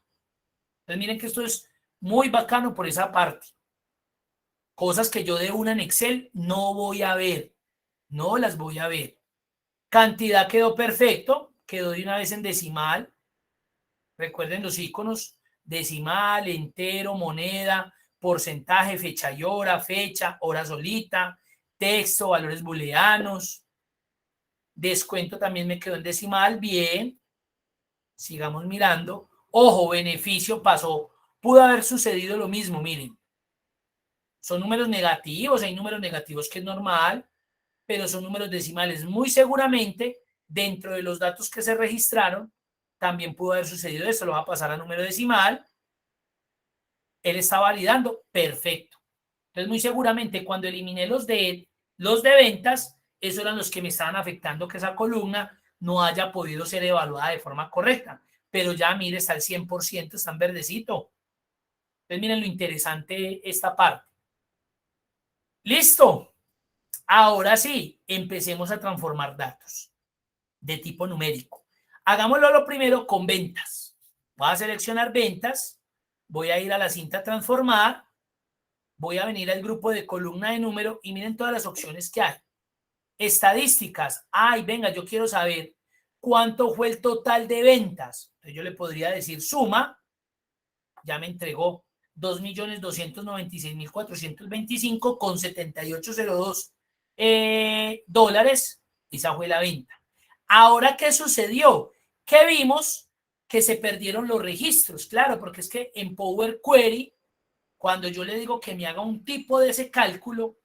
Entonces miren que esto es muy bacano por esa parte. Cosas que yo de una en Excel no voy a ver. No las voy a ver. Cantidad quedó perfecto. Quedó de una vez en decimal. Recuerden los iconos. Decimal, entero, moneda, porcentaje, fecha y fecha, hora solita, texto, valores booleanos. Descuento también me quedó en decimal. Bien. Sigamos mirando. Ojo, beneficio pasó. Pudo haber sucedido lo mismo, miren. Son números negativos, hay números negativos que es normal, pero son números decimales. Muy seguramente, dentro de los datos que se registraron, también pudo haber sucedido esto. Lo va a pasar a número decimal. Él está validando. Perfecto. Entonces, muy seguramente, cuando eliminé los de ventas, esos eran los que me estaban afectando que esa columna no haya podido ser evaluada de forma correcta. Pero ya, mire, está al 100%, está en verdecito. Entonces, miren lo interesante esta parte. ¿Listo? Ahora sí, empecemos a transformar datos de tipo numérico. Hagámoslo lo primero con ventas. Voy a seleccionar ventas, voy a ir a la cinta transformar, voy a venir al grupo de columna de número y miren todas las opciones que hay. Estadísticas. Ay, venga, yo quiero saber cuánto fue el total de ventas. Entonces yo le podría decir suma, ya me entregó 2.296.425,7802 dólares. Esa fue la venta. Ahora, ¿qué sucedió? Que vimos que se perdieron los registros, claro, porque es que en Power Query, cuando yo le digo que me haga un tipo de ese cálculo,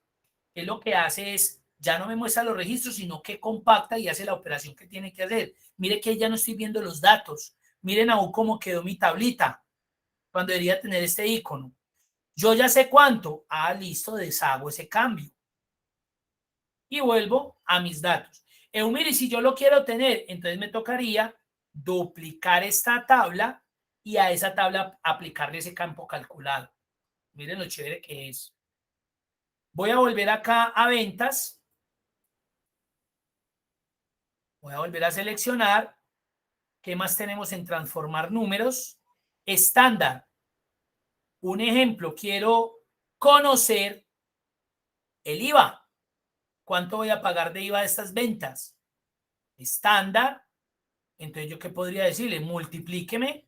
él lo que hace es, ya no me muestra los registros, sino que compacta y hace la operación que tiene que hacer. Mire que ya no estoy viendo los datos. Miren aún cómo quedó mi tablita, cuando debería tener este icono. Yo ya sé cuánto. Ah, listo, deshago ese cambio. Y vuelvo a mis datos. Mire, si yo lo quiero tener, entonces me tocaría duplicar esta tabla y a esa tabla aplicarle ese campo calculado. Miren lo chévere que es. Voy a volver acá a ventas. Voy a volver a seleccionar. ¿Qué más tenemos en transformar números? Estándar. Un ejemplo, quiero conocer el IVA. ¿Cuánto voy a pagar de IVA de estas ventas? Estándar. Entonces, ¿yo qué podría decirle? Multiplíqueme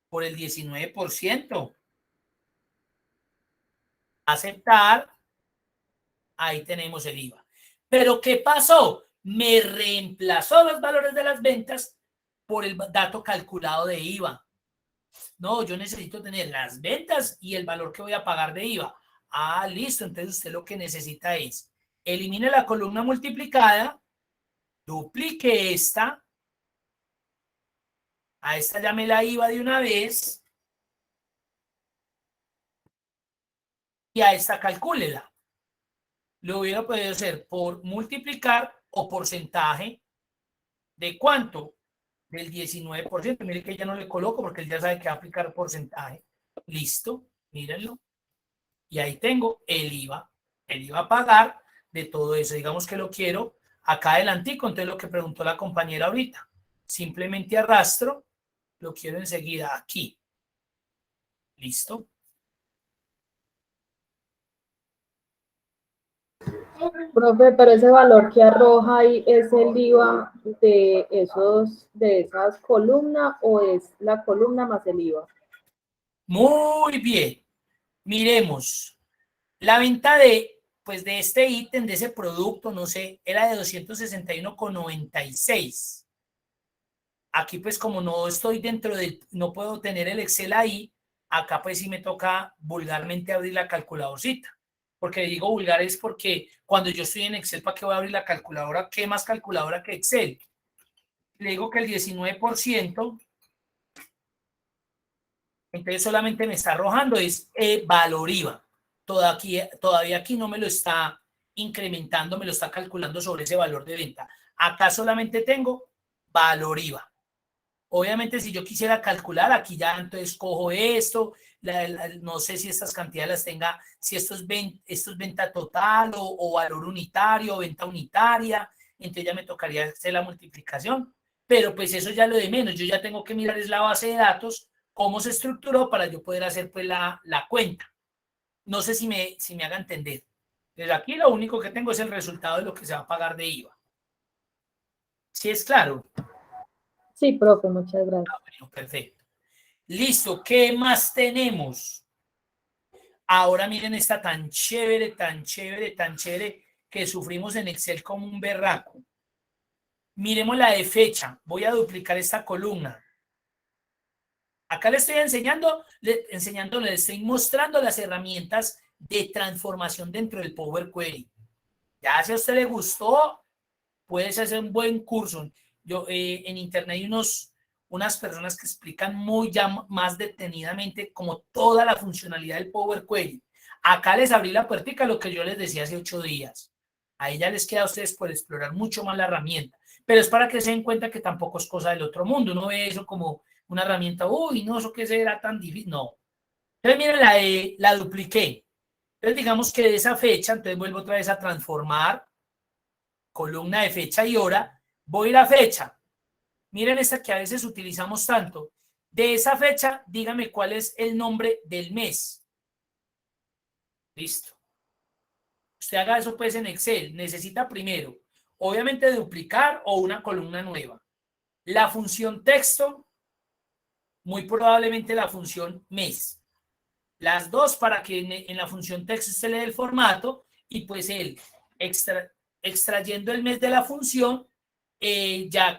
por el 19%. Aceptar. Ahí tenemos el IVA. Pero ¿qué pasó? Me reemplazó los valores de las ventas por el dato calculado de IVA. No, yo necesito tener las ventas y el valor que voy a pagar de IVA. Ah, listo. Entonces usted lo que necesita es elimine la columna multiplicada, duplique esta, a esta llame la IVA de una vez y a esta calcúlela. Lo hubiera podido hacer por multiplicar o porcentaje de cuánto, del 19%. Mire que ya no le coloco porque él ya sabe que va a aplicar porcentaje. Listo, mírenlo. Y ahí tengo el IVA a pagar de todo eso. Digamos que lo quiero acá adelantico, entonces lo que preguntó la compañera ahorita. Simplemente arrastro, lo quiero enseguida aquí. Listo. Profe, pero ese valor que arroja ahí es el IVA de esas columnas o es la columna más el IVA. Muy bien. Miremos. La venta de este ítem, de ese producto, no sé, era de 261,96. Aquí pues como no estoy dentro del, no puedo tener el Excel ahí, acá pues sí me toca vulgarmente abrir la calculadorcita. Porque digo vulgar es porque cuando yo estoy en Excel, ¿para qué voy a abrir la calculadora? ¿Qué más calculadora que Excel? Le digo que el 19%, entonces solamente me está arrojando es valor IVA. Todavía aquí no me lo está incrementando, me lo está calculando sobre ese valor de venta. Acá solamente tengo valor IVA. Obviamente, si yo quisiera calcular, aquí ya entonces cojo esto, no sé si estas cantidades las tenga, si esto es venta total o valor unitario o venta unitaria, entonces ya me tocaría hacer la multiplicación, pero pues eso ya lo de menos, yo ya tengo que mirar es la base de datos, cómo se estructuró para yo poder hacer pues la cuenta. No sé si me haga entender. Desde aquí lo único que tengo es el resultado de lo que se va a pagar de IVA. ¿Sí es claro? Sí, profe, muchas gracias. Bueno, perfecto. Listo, ¿qué más tenemos? Ahora miren esta tan chévere, tan chévere, tan chévere que sufrimos en Excel como un berraco. Miremos la de fecha. Voy a duplicar esta columna. Acá le estoy le estoy mostrando las herramientas de transformación dentro del Power Query. Ya si a usted le gustó, puedes hacer un buen curso. Yo en internet hay unas personas que explican muy ya más detenidamente como toda la funcionalidad del Power Query. Acá les abrí la puertica, lo que yo les decía hace 8 días. Ahí ya les queda a ustedes por explorar mucho más la herramienta. Pero es para que se den cuenta que tampoco es cosa del otro mundo. Uno ve eso como una herramienta, uy, no, eso que será tan difícil. No. Entonces, miren, la dupliqué. Entonces, digamos que de esa fecha, entonces vuelvo otra vez a transformar columna de fecha y hora, voy a la fecha. Miren esta que a veces utilizamos tanto. De esa fecha, dígame cuál es el nombre del mes. Listo. usted haga eso pues en Excel, necesita primero, obviamente, duplicar o una columna nueva. La función texto, muy probablemente la función mes. Las dos para que en la función texto se le dé el formato y pues él extrayendo el mes de la función, ya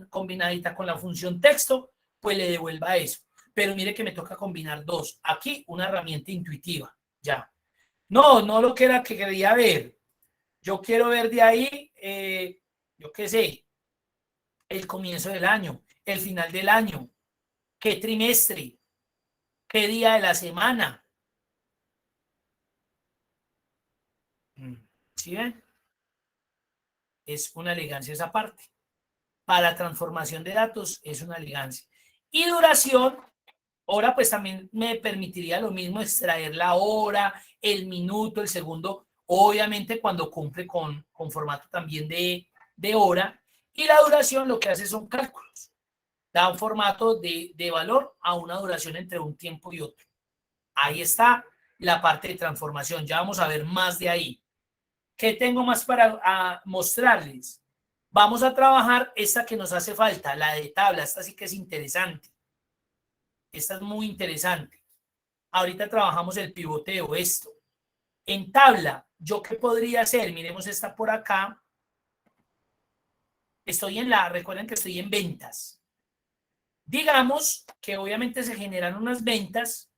combinadita con la función texto, pues le devuelva eso. Pero mire que me toca combinar dos. Aquí una herramienta intuitiva, ya. No lo que era que quería ver. Yo quiero ver de ahí, yo qué sé, el comienzo del año, el final del año, qué trimestre, qué día de la semana. ¿Sí ven? Es una elegancia esa parte. Para transformación de datos es una elegancia. Y duración, hora, pues también me permitiría lo mismo extraer la hora, el minuto, el segundo, obviamente cuando cumple con formato también de hora. Y la duración lo que hace son cálculos. Da un formato de valor a una duración entre un tiempo y otro. Ahí está la parte de transformación. Ya vamos a ver más de ahí. ¿Qué tengo más para mostrarles? Vamos a trabajar esta que nos hace falta, la de tabla. Esta sí que es interesante. Esta es muy interesante. Ahorita trabajamos el pivoteo, esto. En tabla, ¿yo qué podría hacer? Miremos esta por acá. Recuerden que estoy en ventas. Digamos que obviamente se generan unas ventas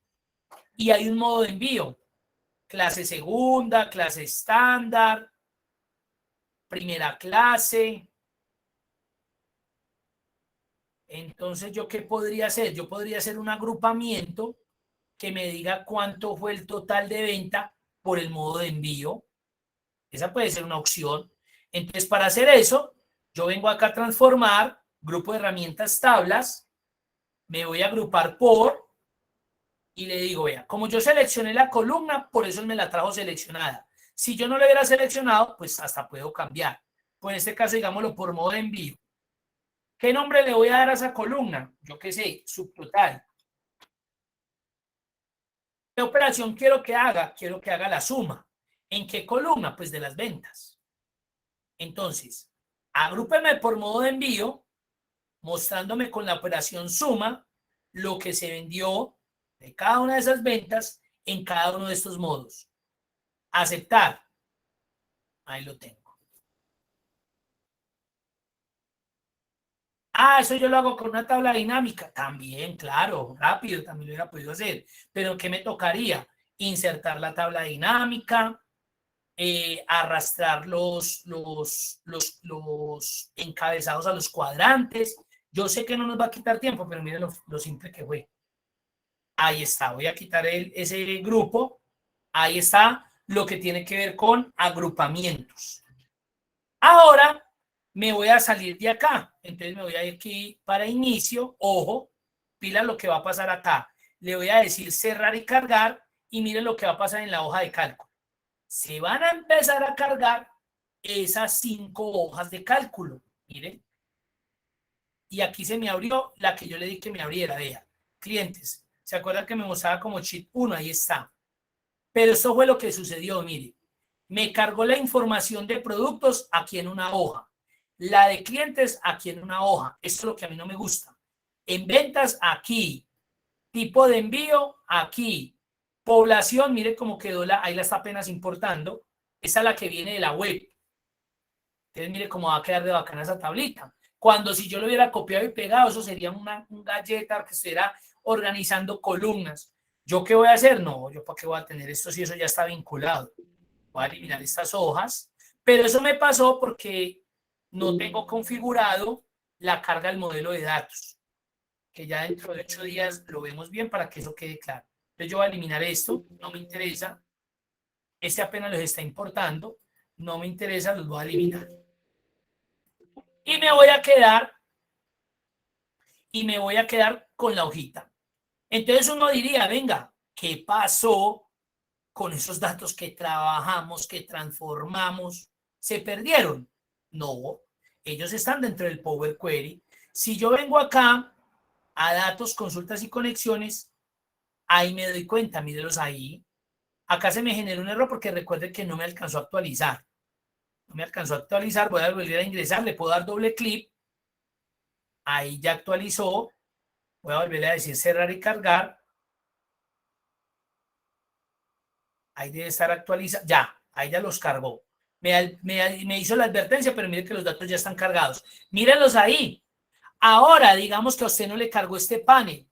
y hay un modo de envío. Clase segunda, clase estándar, primera clase. Entonces, ¿yo qué podría hacer? Yo podría hacer un agrupamiento que me diga cuánto fue el total de venta por el modo de envío. Esa puede ser una opción. Entonces, para hacer eso, yo vengo acá a transformar, grupo de herramientas tablas, me voy a agrupar por, y le digo, vea, como yo seleccioné la columna, por eso me la trajo seleccionada. Si yo no la hubiera seleccionado, pues hasta puedo cambiar. Pues en este caso, digámoslo por modo de envío. ¿Qué nombre le voy a dar a esa columna? Yo qué sé, subtotal. ¿Qué operación quiero que haga? Quiero que haga la suma. ¿En qué columna? Pues de las ventas. Entonces, agrúpeme por modo de envío, mostrándome con la operación suma lo que se vendió de cada una de esas ventas en cada uno de estos modos. Aceptar. Ahí lo tengo. Eso yo lo hago con una tabla dinámica. También, claro, rápido, también lo hubiera podido hacer. Pero ¿qué me tocaría? Insertar la tabla dinámica, arrastrar los encabezados a los cuadrantes. Yo sé que no nos va a quitar tiempo, pero miren lo simple que fue. Ahí está, voy a quitar ese grupo. Ahí está lo que tiene que ver con agrupamientos. Ahora me voy a salir de acá. Entonces me voy a ir aquí para inicio. Ojo, pila lo que va a pasar acá. Le voy a decir cerrar y cargar y miren lo que va a pasar en la hoja de cálculo. Se van a empezar a cargar esas 5 hojas de cálculo. Miren. Y aquí se me abrió la que yo le di que me abriera. Vea, clientes. ¿Se acuerdan que me mostraba como sheet 1? Ahí está. Pero esto fue lo que sucedió, mire. Me cargó la información de productos aquí en una hoja. La de clientes aquí en una hoja. Esto es lo que a mí no me gusta. En ventas aquí. Tipo de envío aquí. Población, mire cómo quedó ahí la está apenas importando. Esa es la que viene de la web. Entonces mire cómo va a quedar de bacana esa tablita. Cuando si yo lo hubiera copiado y pegado, eso sería un galleta que estuviera organizando columnas. ¿Yo qué voy a hacer? No, yo para qué voy a tener esto si eso ya está vinculado. Voy a eliminar estas hojas, pero eso me pasó porque no tengo configurado la carga del modelo de datos, que ya dentro de 8 días lo vemos bien para que eso quede claro. Entonces yo voy a eliminar esto, no me interesa. Este apenas los está importando, no me interesa, los voy a eliminar. Y me voy a quedar con la hojita. Entonces uno diría, venga, ¿qué pasó con esos datos que trabajamos, que transformamos? ¿Se perdieron? No, ellos están dentro del Power Query. Si yo vengo acá a datos, consultas y conexiones, ahí me doy cuenta, mírenlos ahí. Acá se me generó un error porque recuerde que no me alcanzó a actualizar. No me alcanzó a actualizar, voy a volver a ingresar, le puedo dar doble clic. Ahí ya actualizó. Voy a volver a decir cerrar y cargar. Ahí debe estar actualizado. Ya, ahí ya los cargó. Me hizo la advertencia, pero mire que los datos ya están cargados. Mírenlos ahí. Ahora, digamos que a usted no le cargó este panel.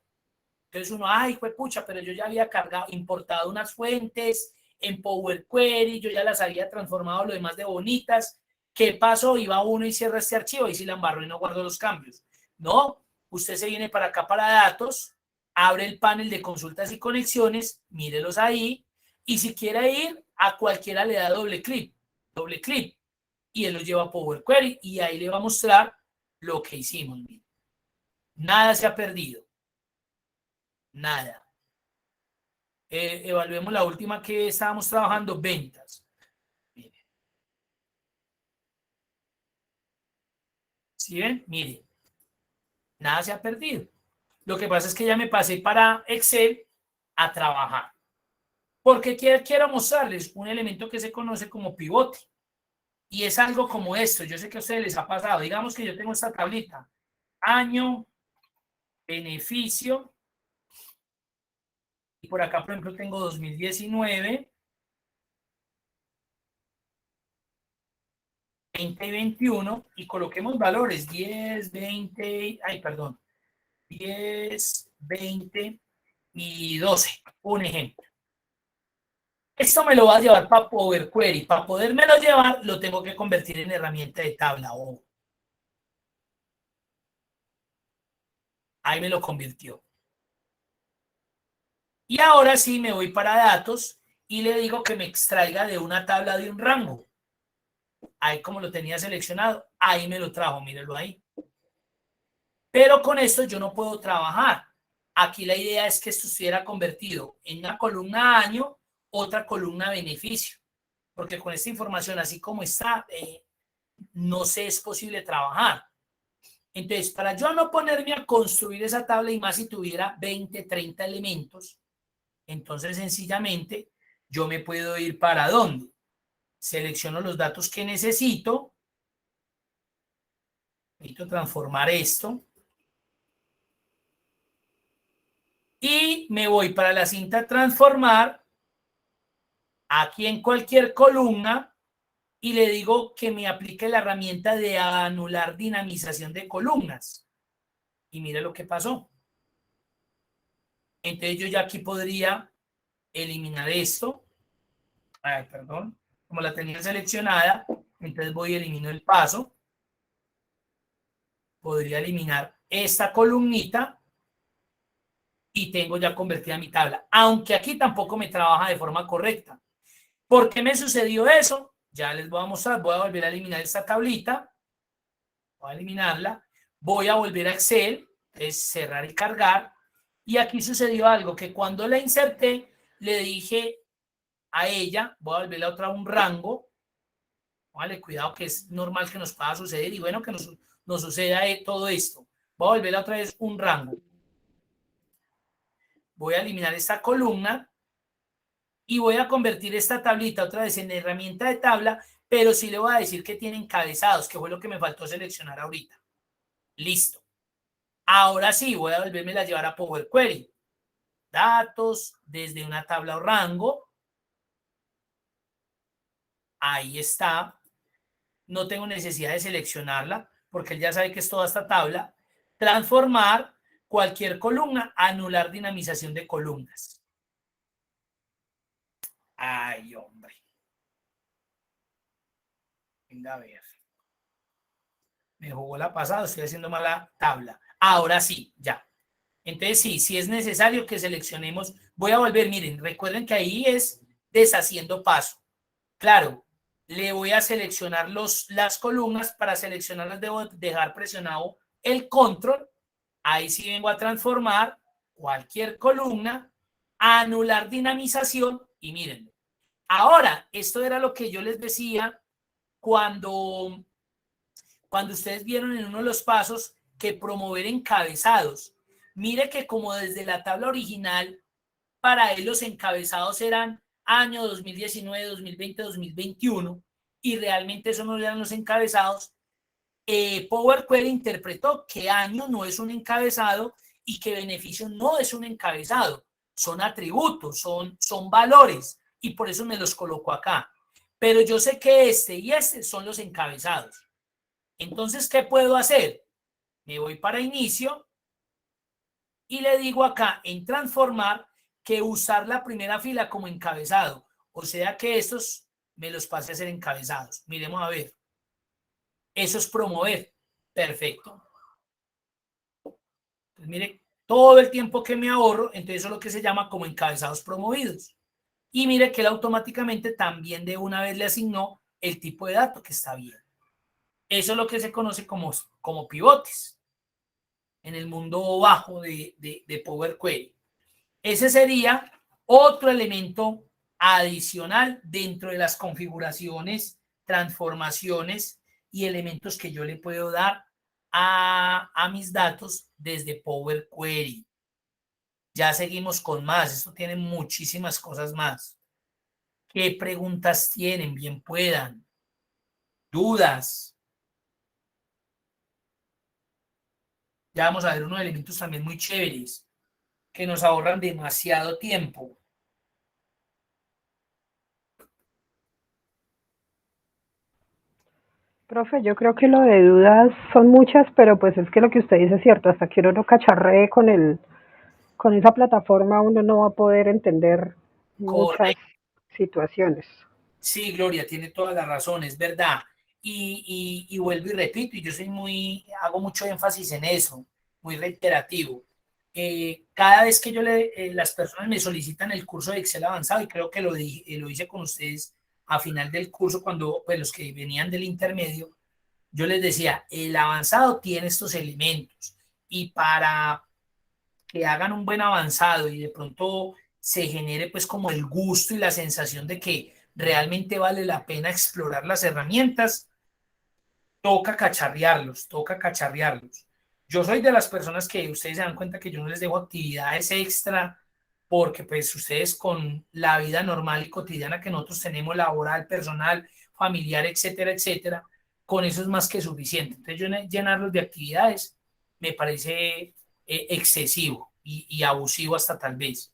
Entonces uno, ay, fue pucha, pero yo ya había cargado, importado unas fuentes en Power Query, yo ya las había transformado lo demás de bonitas. ¿Qué pasó? Iba uno y cierra este archivo y si la embarró y no guardo los cambios. No, usted se viene para acá para datos, abre el panel de consultas y conexiones, mírelos ahí, y si quiere ir a cualquiera le da doble clic, y él lo lleva a Power Query y ahí le va a mostrar lo que hicimos. Nada se ha perdido. Nada. Evaluemos la última que estábamos trabajando, ventas. Mire. ¿Sí ven? Mire. Nada se ha perdido. Lo que pasa es que ya me pasé para Excel a trabajar. Porque quiero mostrarles un elemento que se conoce como pivote. Y es algo como esto. Yo sé que a ustedes les ha pasado. Digamos que yo tengo esta tablita. Año, beneficio. Y por acá, por ejemplo, tengo 2019. 2021 y coloquemos valores 10, 20, ay, perdón, 10, 20 y 12, un ejemplo. Esto me lo va a llevar para Power Query. Para podérmelo llevar, lo tengo que convertir en herramienta de tabla. Ahí me lo convirtió. Y ahora sí me voy para datos y le digo que me extraiga de una tabla de un rango. Ahí como lo tenía seleccionado, ahí me lo trajo, mírenlo ahí. Pero con esto yo no puedo trabajar. Aquí la idea es que esto estuviera convertido en una columna año, otra columna beneficio. Porque con esta información, así como está, no se es posible trabajar. Entonces, para yo no ponerme a construir esa tabla y más si tuviera 20, 30 elementos, entonces sencillamente yo me puedo ir para dónde. Selecciono los datos que necesito. Necesito transformar esto. Y me voy para la cinta transformar, aquí en cualquier columna, y le digo que me aplique la herramienta de anular dinamización de columnas. Y mire lo que pasó. Entonces yo ya aquí podría eliminar esto. Ay, perdón. Como la tenía seleccionada, entonces voy y elimino el paso. Podría eliminar esta columnita y tengo ya convertida mi tabla. Aunque aquí tampoco me trabaja de forma correcta. ¿Por qué me sucedió eso? Ya les voy a mostrar. Voy a volver a eliminar esta tablita. Voy a eliminarla. Voy a volver a Excel. Es cerrar y cargar. Y aquí sucedió algo que cuando la inserté, le dije a ella, voy a volverla otra a un rango. Vale, cuidado que es normal que nos pueda suceder y bueno que nos suceda todo esto. Voy a volverla otra vez un rango. Voy a eliminar esta columna y voy a convertir esta tablita otra vez en herramienta de tabla, pero sí le voy a decir que tiene encabezados, que fue lo que me faltó seleccionar ahorita. Listo. Ahora sí, voy a volverme a llevar a Power Query. Datos desde una tabla o rango. Ahí está. No tengo necesidad de seleccionarla porque él ya sabe que es toda esta tabla. Transformar cualquier columna, anular dinamización de columnas. Ay, hombre. Venga a ver. Me jugó la pasada, estoy haciendo mala tabla. Ahora sí, ya. Entonces sí, sí es necesario que seleccionemos. Voy a volver, miren, recuerden que ahí es deshaciendo paso. Claro, le voy a seleccionar las columnas. Para seleccionarlas debo dejar presionado el control. Ahí sí vengo a transformar cualquier columna, a anular dinamización y miren. Ahora, esto era lo que yo les decía cuando ustedes vieron en uno de los pasos que promover encabezados. Mire que como desde la tabla original, para él los encabezados eran año 2019, 2020, 2021, y realmente eso no eran los encabezados, Power Query interpretó que año no es un encabezado y que beneficio no es un encabezado, son atributos, son valores, y por eso me los coloco acá. Pero yo sé que este y este son los encabezados. Entonces, ¿qué puedo hacer? Me voy para inicio y le digo acá en transformar que usar la primera fila como encabezado. O sea que estos me los pase a ser encabezados. Miremos a ver. Eso es promover. Perfecto. Pues mire, todo el tiempo que me ahorro, entonces eso es lo que se llama como encabezados promovidos. Y mire que él automáticamente también de una vez le asignó el tipo de dato que está bien. Eso es lo que se conoce como pivotes en el mundo bajo de Power Query. Ese sería otro elemento adicional dentro de las configuraciones, transformaciones y elementos que yo le puedo dar a mis datos desde Power Query. Ya seguimos con más. Esto tiene muchísimas cosas más. ¿Qué preguntas tienen? Bien puedan. ¿Dudas? Ya vamos a ver unos elementos también muy chéveres que nos ahorran demasiado tiempo. Profe, yo creo que lo de dudas son muchas, pero pues es que lo que usted dice es cierto, hasta que uno no cacharree con esa plataforma uno no va a poder entender muchas Correcto. situaciones. Sí, Gloria, tiene toda la razón, es verdad. Y vuelvo y repito, y yo hago mucho énfasis en eso, muy reiterativo. Cada vez que las personas me solicitan el curso de Excel avanzado, y creo que lo hice con ustedes a final del curso, cuando pues, los que venían del intermedio, yo les decía, el avanzado tiene estos elementos, y para que hagan un buen avanzado y de pronto se genere pues como el gusto y la sensación de que realmente vale la pena explorar las herramientas, toca cacharrearlos, toca cacharrearlos. Yo soy de las personas que ustedes se dan cuenta que yo no les dejo actividades extra porque pues ustedes con la vida normal y cotidiana que nosotros tenemos, laboral, personal, familiar, etcétera, etcétera, con eso es más que suficiente. Entonces yo llenarlos de actividades me parece excesivo y abusivo hasta tal vez.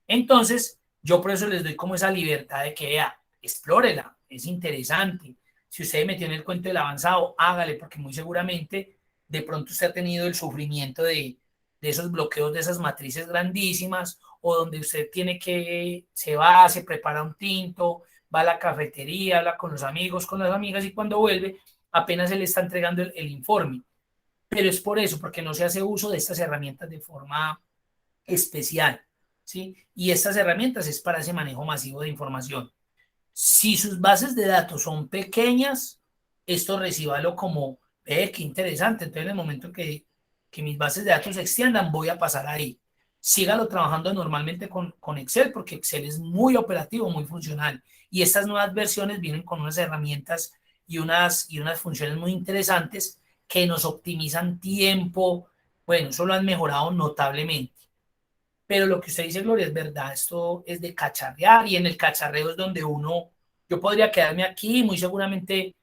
Entonces, yo por eso les doy como esa libertad de que, vea, explórela, es interesante. Si usted metió en el cuento del avanzado, hágale, porque muy seguramente de pronto usted ha tenido el sufrimiento de esos bloqueos, de esas matrices grandísimas, o donde usted tiene que, se va, se prepara un tinto, va a la cafetería, habla con los amigos, con las amigas, y cuando vuelve, apenas se le está entregando el informe. Pero es por eso, porque no se hace uso de estas herramientas de forma especial, ¿sí? Y estas herramientas es para ese manejo masivo de información. Si sus bases de datos son pequeñas, esto recíbalo como, qué interesante, entonces en el momento en que mis bases de datos se extiendan, voy a pasar ahí. Sígalo trabajando normalmente con Excel, porque Excel es muy operativo, muy funcional. Y estas nuevas versiones vienen con unas herramientas y unas funciones muy interesantes que nos optimizan tiempo. Bueno, eso lo han mejorado notablemente. Pero lo que usted dice, Gloria, es verdad, esto es de cacharrear y en el cacharreo es donde yo podría quedarme aquí, muy seguramente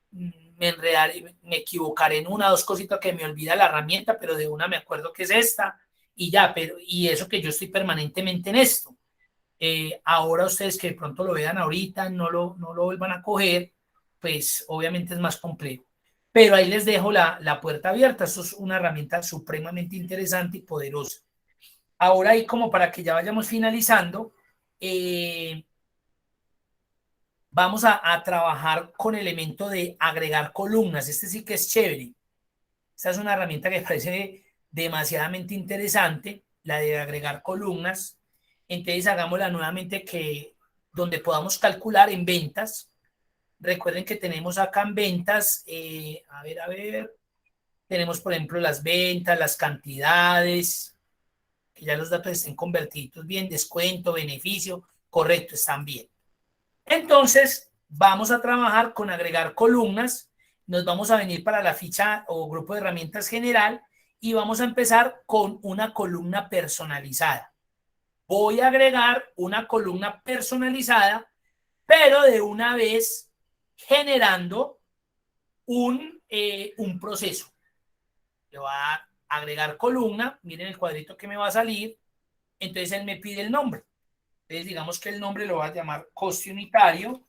me enredaré, me equivocaré en una o dos cositas que me olvida la herramienta, pero de una me acuerdo que es esta y ya, y eso que yo estoy permanentemente en esto. Ahora ustedes que de pronto lo vean ahorita, no lo vuelvan a coger, pues obviamente es más complejo. Pero ahí les dejo la puerta abierta, esto es una herramienta supremamente interesante y poderosa. Ahora y como para que ya vayamos finalizando, vamos a trabajar con el elemento de agregar columnas. Este sí que es chévere. Esta es una herramienta que me parece demasiadamente interesante, la de agregar columnas. Entonces hagámosla nuevamente donde podamos calcular en ventas. Recuerden que tenemos acá en ventas, a ver, tenemos por ejemplo las ventas, las cantidades, que ya los datos estén convertidos bien, descuento, beneficio, correcto, están bien. Entonces, vamos a trabajar con agregar columnas, nos vamos a venir para la ficha o grupo de herramientas general y vamos a empezar con una columna personalizada. voy a agregar una columna personalizada, pero de una vez generando un proceso. Le voy a agregar columna, miren el cuadrito que me va a salir, entonces él me pide el nombre. Entonces digamos que el nombre lo va a llamar coste unitario.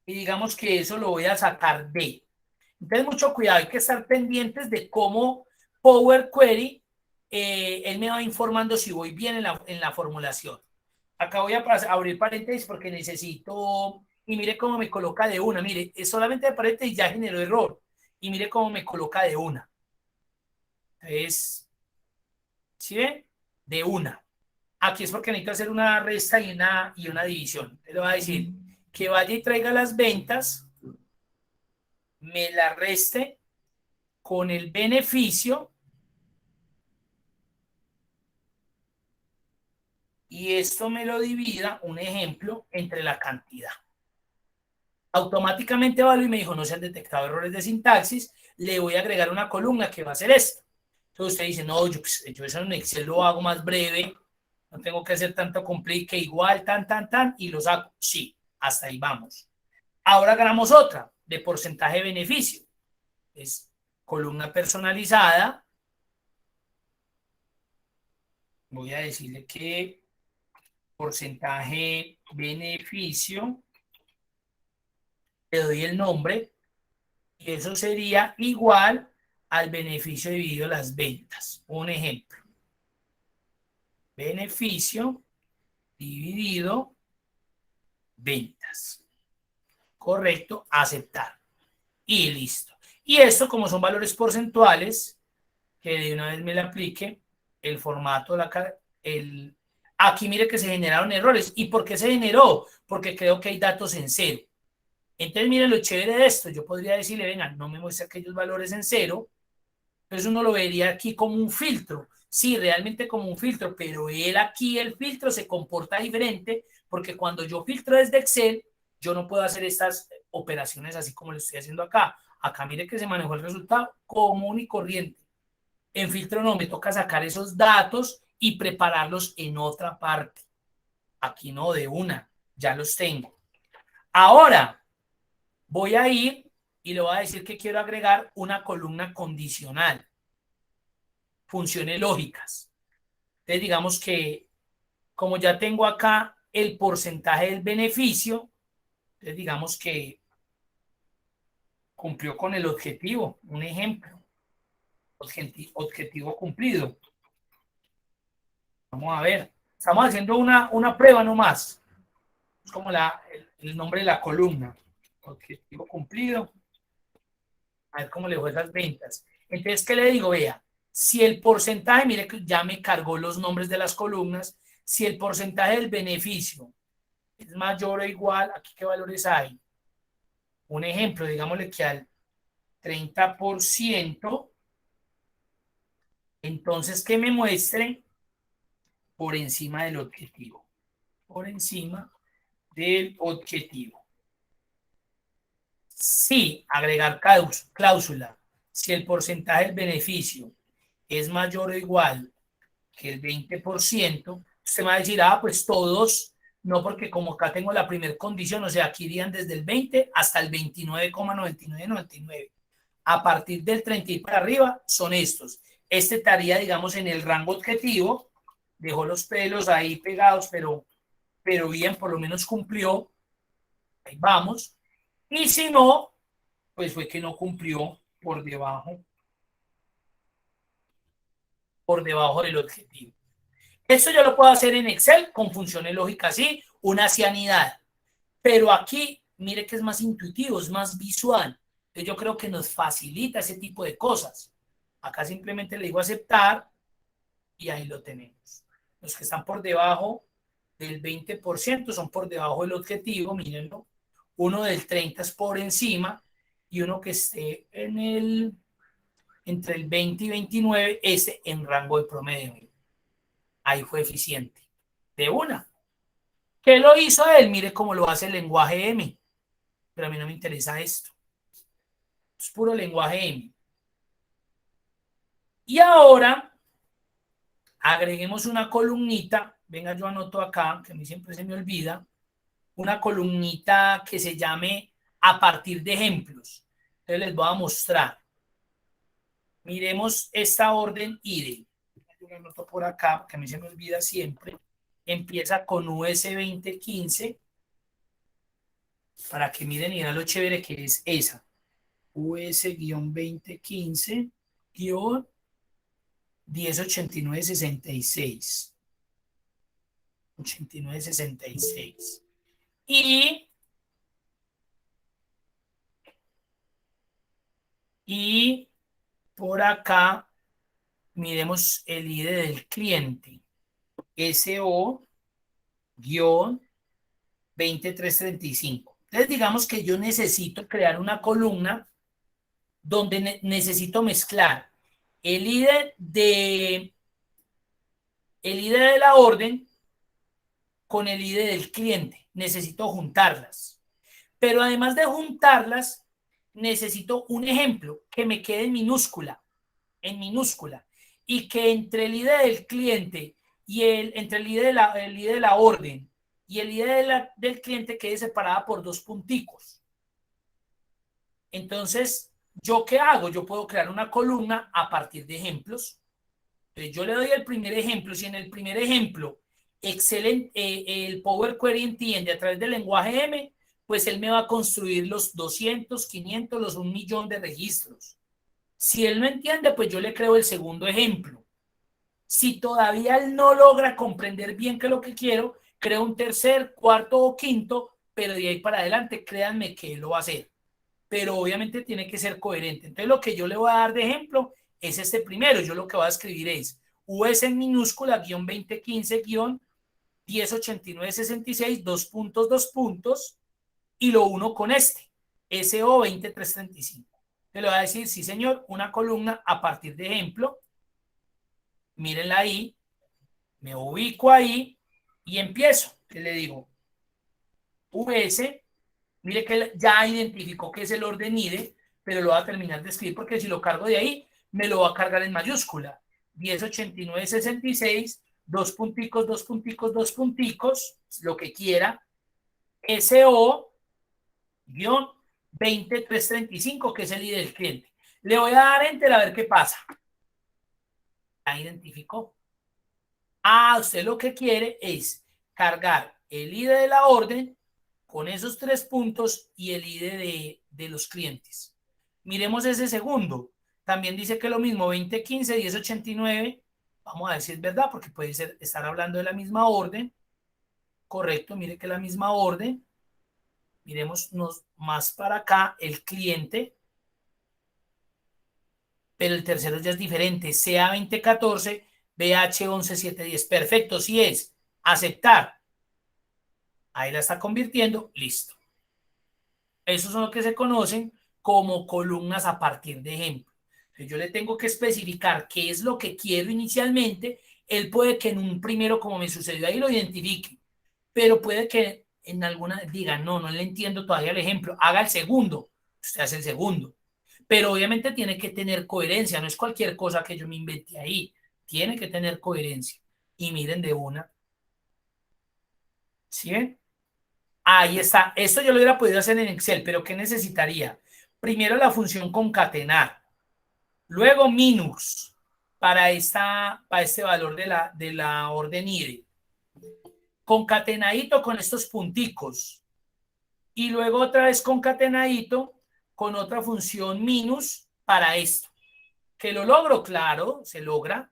Y digamos que eso lo voy a sacar de. Entonces mucho cuidado, hay que estar pendientes de cómo Power Query, él me va informando si voy bien en la formulación. Acá voy a abrir paréntesis porque necesito, y mire cómo me coloca de una, mire, es solamente de paréntesis ya generó error, y mire cómo me coloca de una. Entonces, ¿sí ven? De una. Aquí es porque necesito hacer una resta y una división. Le va a decir que vaya y traiga las ventas, me la reste con el beneficio y esto me lo divida, un ejemplo, entre la cantidad. Automáticamente Valo y me dijo, no se han detectado errores de sintaxis, le voy a agregar una columna que va a ser esto. Entonces usted dice, no, yo eso en Excel lo hago más breve, no tengo que hacer tanto complique, igual, y lo saco. Sí, hasta ahí vamos. Ahora ganamos otra, de porcentaje de beneficio. Es columna personalizada. Voy a decirle que porcentaje beneficio, le doy el nombre, y eso sería igual al beneficio dividido las ventas. Un ejemplo. Beneficio dividido ventas. Correcto, aceptar. Y listo. Y esto, como son valores porcentuales, que de una vez me le aplique el formato, aquí mire que se generaron errores. ¿Y por qué se generó? Porque creo que hay datos en cero. Entonces, miren lo chévere de esto. Yo podría decirle, venga, no me muestre aquellos valores en cero. Entonces uno lo vería aquí como un filtro. Sí, realmente como un filtro, pero él aquí, el filtro se comporta diferente porque cuando yo filtro desde Excel, yo no puedo hacer estas operaciones así como lo estoy haciendo acá. Acá mire que se manejó el resultado común y corriente. En filtro no, me toca sacar esos datos y prepararlos en otra parte. Aquí no, de una, ya los tengo. Ahora voy a ir y le voy a decir que quiero agregar una columna condicional. Funciones lógicas. Entonces digamos que como ya tengo acá el porcentaje del beneficio, entonces digamos que cumplió con el objetivo. Un ejemplo. Objetivo cumplido. Vamos a ver. Estamos haciendo una prueba nomás. Es como el nombre de la columna. Objetivo cumplido. A ver cómo le fue esas ventas. Entonces, ¿qué le digo? Vea, si el porcentaje, mire que ya me cargó los nombres de las columnas, si el porcentaje del beneficio es mayor o igual, ¿aquí qué valores hay? Un ejemplo, digámosle que al 30%, entonces que me muestre por encima del objetivo. Por encima del objetivo. Sí, agregar cláusula. Si el porcentaje del beneficio es mayor o igual que el 20%, usted me va a decir, pues todos, no, porque como acá tengo la primera condición, o sea, aquí irían desde el 20 hasta el 29,9999. A partir del 30 y para arriba son estos. Este estaría, digamos, en el rango objetivo, dejó los pelos ahí pegados, pero bien, por lo menos cumplió. Ahí vamos. Y si no, pues fue que no cumplió por debajo del objetivo. Esto yo lo puedo hacer en Excel con funciones lógicas, sí, una sanidad. Pero aquí, mire que es más intuitivo, es más visual. Entonces yo creo que nos facilita ese tipo de cosas. Acá simplemente le digo aceptar y ahí lo tenemos. Los que están por debajo del 20% son por debajo del objetivo, mírenlo. Uno del 30 es por encima y uno que esté entre el 20 y 29, ese en rango de promedio. Ahí fue eficiente. De una. ¿Qué lo hizo él? Mire cómo lo hace el lenguaje M. Pero a mí no me interesa esto. Es puro lenguaje M. Y ahora agreguemos una columnita. Venga, yo anoto acá, que a mí siempre se me olvida, una columnita que se llame a partir de ejemplos. Entonces les voy a mostrar. Miremos esta orden IDE. Yo la anoto por acá, que a mí se me olvida siempre. Empieza con US 2015. Para que miren y vean lo chévere que es esa. US-2015-1089-66. 89-66. Y por acá miremos el ID del cliente. SO-20335. Entonces digamos que yo necesito crear una columna donde necesito mezclar el ID de la orden con el ID del cliente. Necesito juntarlas. Pero además de juntarlas, necesito un ejemplo que me quede en minúscula, y que entre el ID del cliente y entre el ID de la orden y el ID del cliente quede separada por 2 punticos. Entonces, ¿yo qué hago? Yo puedo crear una columna a partir de ejemplos. Entonces, yo le doy el primer ejemplo. Si en el primer ejemplo el Power Query entiende a través del lenguaje M, pues él me va a construir los 200, 500, los 1.000.000 de registros. Si él no entiende, pues yo le creo el segundo ejemplo. Si todavía él no logra comprender bien qué es lo que quiero, creo un tercer, cuarto o quinto, pero de ahí para adelante, créanme que él lo va a hacer. Pero obviamente tiene que ser coherente. Entonces lo que yo le voy a dar de ejemplo es este primero. Yo lo que voy a escribir es US en minúscula, guión 2015, guión 1089-66, 2 puntos, 2 puntos, y lo uno con este, SO 20335. Le voy a decir, sí señor, una columna a partir de ejemplo. Mírenla ahí, me ubico ahí y empiezo. ¿Qué le digo? US, mire que ya identificó que es el orden IDE, pero lo voy a terminar de escribir porque si lo cargo de ahí, me lo va a cargar en mayúscula. 1089-66, 2 punticos, 2 punticos, 2 punticos, lo que quiera. SO, guión 20335, que es el ID del cliente. Le voy a dar enter a ver qué pasa. Ya identificó. Usted lo que quiere es cargar el ID de la orden con esos 3 puntos y el ID de los clientes. Miremos ese segundo. También dice que lo mismo, 2015, 1089. Vamos a ver si es verdad, porque puede estar hablando de la misma orden. Correcto, mire que la misma orden. Miremos más para acá, el cliente. Pero el tercero ya es diferente. CA 2014, BH 11710. Perfecto, sí es. Aceptar. Ahí la está convirtiendo. Listo. Esos son lo que se conocen como columnas a partir de ejemplo. Entonces, yo le tengo que especificar qué es lo que quiero inicialmente. Él puede que en un primero, como me sucedió ahí, lo identifique. Pero puede que en alguna diga, no le entiendo todavía el ejemplo. Haga el segundo. Usted hace el segundo. Pero obviamente tiene que tener coherencia. No es cualquier cosa que yo me invente ahí. Tiene que tener coherencia. Y miren de una. ¿Sí ven? Ahí está. Esto yo lo hubiera podido hacer en Excel, pero ¿qué necesitaría? Primero la función concatenar. Luego minus para este valor de la orden IDE. Concatenadito con estos punticos. Y luego otra vez concatenadito con otra función minus para esto. Que lo logro, claro, se logra.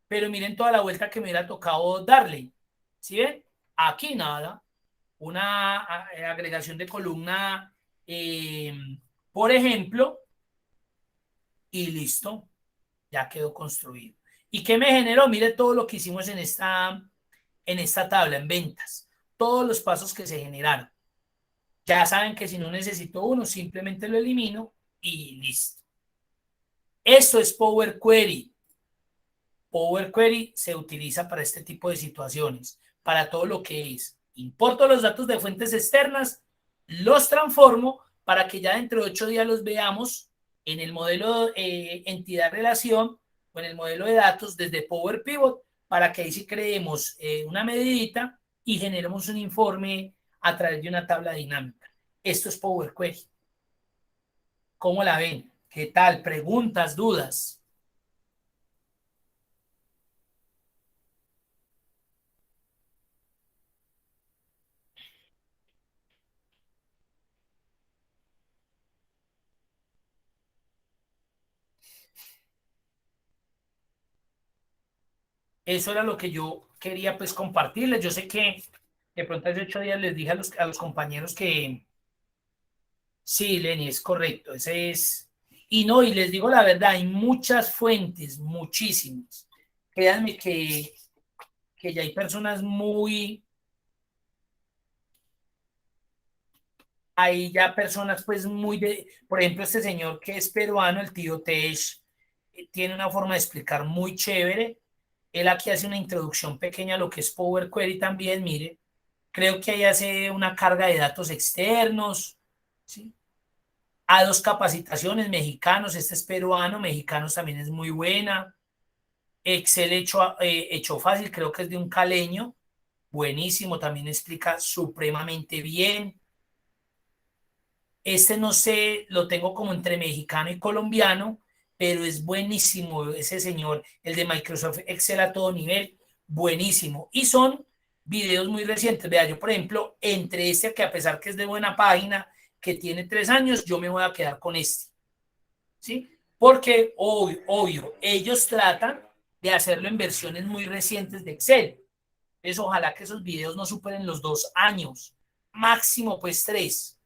Pero miren toda la vuelta que me hubiera tocado darle. ¿Sí ven? Aquí nada. Una agregación de columna, por ejemplo, y listo. Ya quedó construido. ¿Y qué me generó? Mire todo lo que hicimos en esta tabla, en ventas. Todos los pasos que se generaron. Ya saben que si no necesito uno, simplemente lo elimino y listo. Esto es Power Query. Power Query se utiliza para este tipo de situaciones, para todo lo que es. Importo los datos de fuentes externas, los transformo para que ya dentro de 8 días los veamos en el modelo entidad-relación o en el modelo de datos desde Power Pivot para que ahí sí creemos una medidita y generemos un informe a través de una tabla dinámica. Esto es Power Query. ¿Cómo la ven? ¿Qué tal? ¿Preguntas, dudas? Eso era lo que yo quería pues compartirles. Yo sé que de pronto hace 8 días les dije a los compañeros que sí, Lenny, es correcto. Ese es. Y no, y les digo la verdad, hay muchas fuentes, muchísimas. Créanme que ya hay personas muy, hay ya personas pues muy de, por ejemplo, este señor que es peruano, el tío Tesh, tiene una forma de explicar muy chévere. Él aquí hace una introducción pequeña a lo que es Power Query también, mire. Creo que ahí hace una carga de datos externos, ¿sí? A dos capacitaciones mexicanos, este es peruano, mexicanos también es muy buena. Excel hecho fácil, creo que es de un caleño, buenísimo, también explica supremamente bien. Este no sé, lo tengo como entre mexicano y colombiano, pero es buenísimo ese señor, el de Microsoft Excel a todo nivel, buenísimo. Y son videos muy recientes. Vea, yo por ejemplo, entre este que a pesar que es de buena página, que tiene 3 años, yo me voy a quedar con este, ¿sí? Porque, obvio, ellos tratan de hacerlo en versiones muy recientes de Excel. Entonces, ojalá que esos videos no superen los 2 años, máximo pues 3,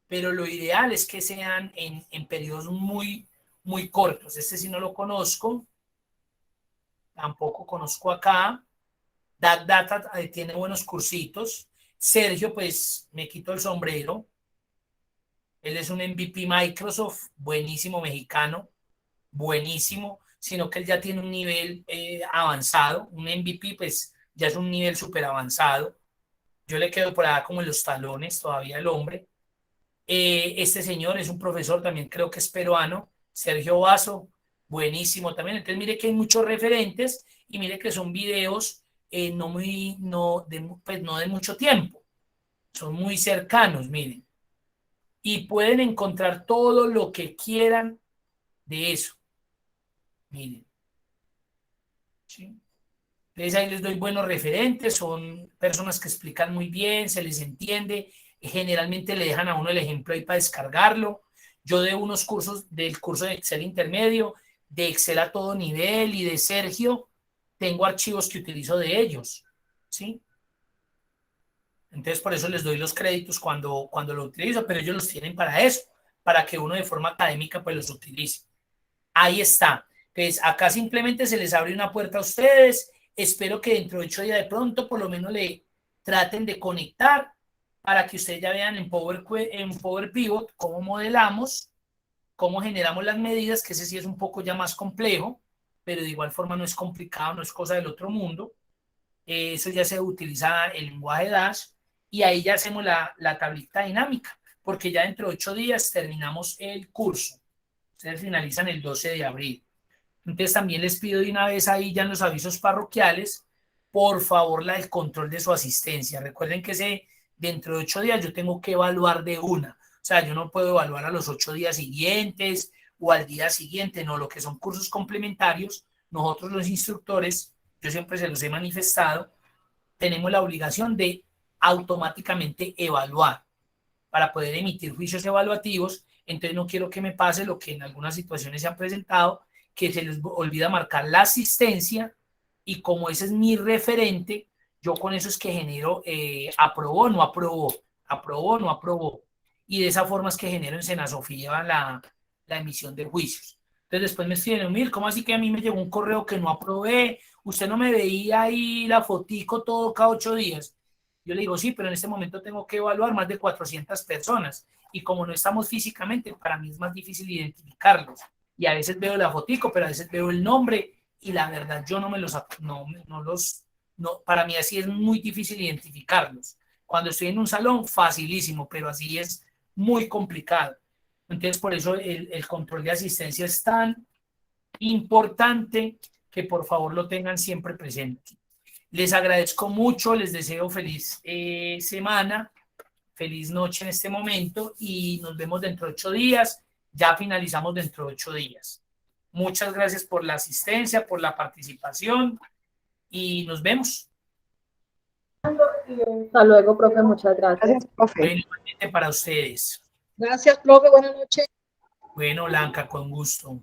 pero lo ideal es que sean en periodos muy, muy cortos. Este sí no lo conozco, tampoco conozco acá. Data tiene buenos cursitos. Sergio, pues me quito el sombrero. Él es un MVP Microsoft, buenísimo mexicano, buenísimo, sino que él ya tiene un nivel avanzado. Un MVP, pues ya es un nivel súper avanzado. Yo le quedo por allá como en los talones todavía el hombre. Este señor es un profesor, también creo que es peruano, Sergio Vaso, buenísimo también. Entonces mire que hay muchos referentes y mire que son videos no muy, no de, pues no de mucho tiempo, son muy cercanos, miren. Y pueden encontrar todo lo que quieran de eso, miren. ¿Sí? Entonces ahí les doy buenos referentes, son personas que explican muy bien, se les entiende, generalmente le dejan a uno el ejemplo ahí para descargarlo. Yo de unos cursos, del curso de Excel intermedio, de Excel a todo nivel y de Sergio, tengo archivos que utilizo de ellos, ¿sí? Entonces por eso les doy los créditos cuando lo utilizo, pero ellos los tienen para eso, para que uno de forma académica pues los utilice. Ahí está. Entonces, acá simplemente se les abre una puerta a ustedes. Espero que dentro de 8 días de pronto por lo menos le traten de conectar para que ustedes ya vean en Power Pivot cómo modelamos, cómo generamos las medidas, que ese sí es un poco ya más complejo, pero de igual forma no es complicado, no es cosa del otro mundo. Eso ya se utiliza el lenguaje Dash y ahí ya hacemos la tablita dinámica, porque ya dentro de 8 días terminamos el curso. Ustedes finalizan el 12 de abril. Entonces también les pido de una vez ahí ya en los avisos parroquiales, por favor, el control de su asistencia. Recuerden que dentro de 8 días yo tengo que evaluar de una. O sea, yo no puedo evaluar a los 8 días siguientes o al día siguiente, no, lo que son cursos complementarios, nosotros los instructores, yo siempre se los he manifestado, tenemos la obligación de automáticamente evaluar para poder emitir juicios evaluativos. Entonces no quiero que me pase lo que en algunas situaciones se han presentado, que se les olvida marcar la asistencia y como ese es mi referente, yo con eso es que genero aprobó, no aprobó, aprobó, no aprobó. Y de esa forma es que genero en Senasofía la emisión de juicios. Entonces después me escriben, mil, ¿cómo así que a mí me llegó un correo que no aprobé? Usted no me veía ahí la fotico todo cada 8 días. Yo le digo, sí, pero en este momento tengo que evaluar más de 400 personas y como no estamos físicamente, para mí es más difícil identificarlos. Y a veces veo la fotico, pero a veces veo el nombre y la verdad yo no me los, no, para mí así es muy difícil identificarlos. Cuando estoy en un salón, facilísimo, pero así es muy complicado. Entonces, por eso el control de asistencia es tan importante que por favor lo tengan siempre presente. Les agradezco mucho, les deseo feliz semana, feliz noche en este momento y nos vemos dentro de 8 días. Ya finalizamos dentro de 8 días. Muchas gracias por la asistencia, por la participación y nos vemos. Hasta luego, profe, muchas gracias. Gracias, profe. Bueno, igualmente para ustedes. Gracias, profe. Buenas noches. Bueno, Blanca, con gusto.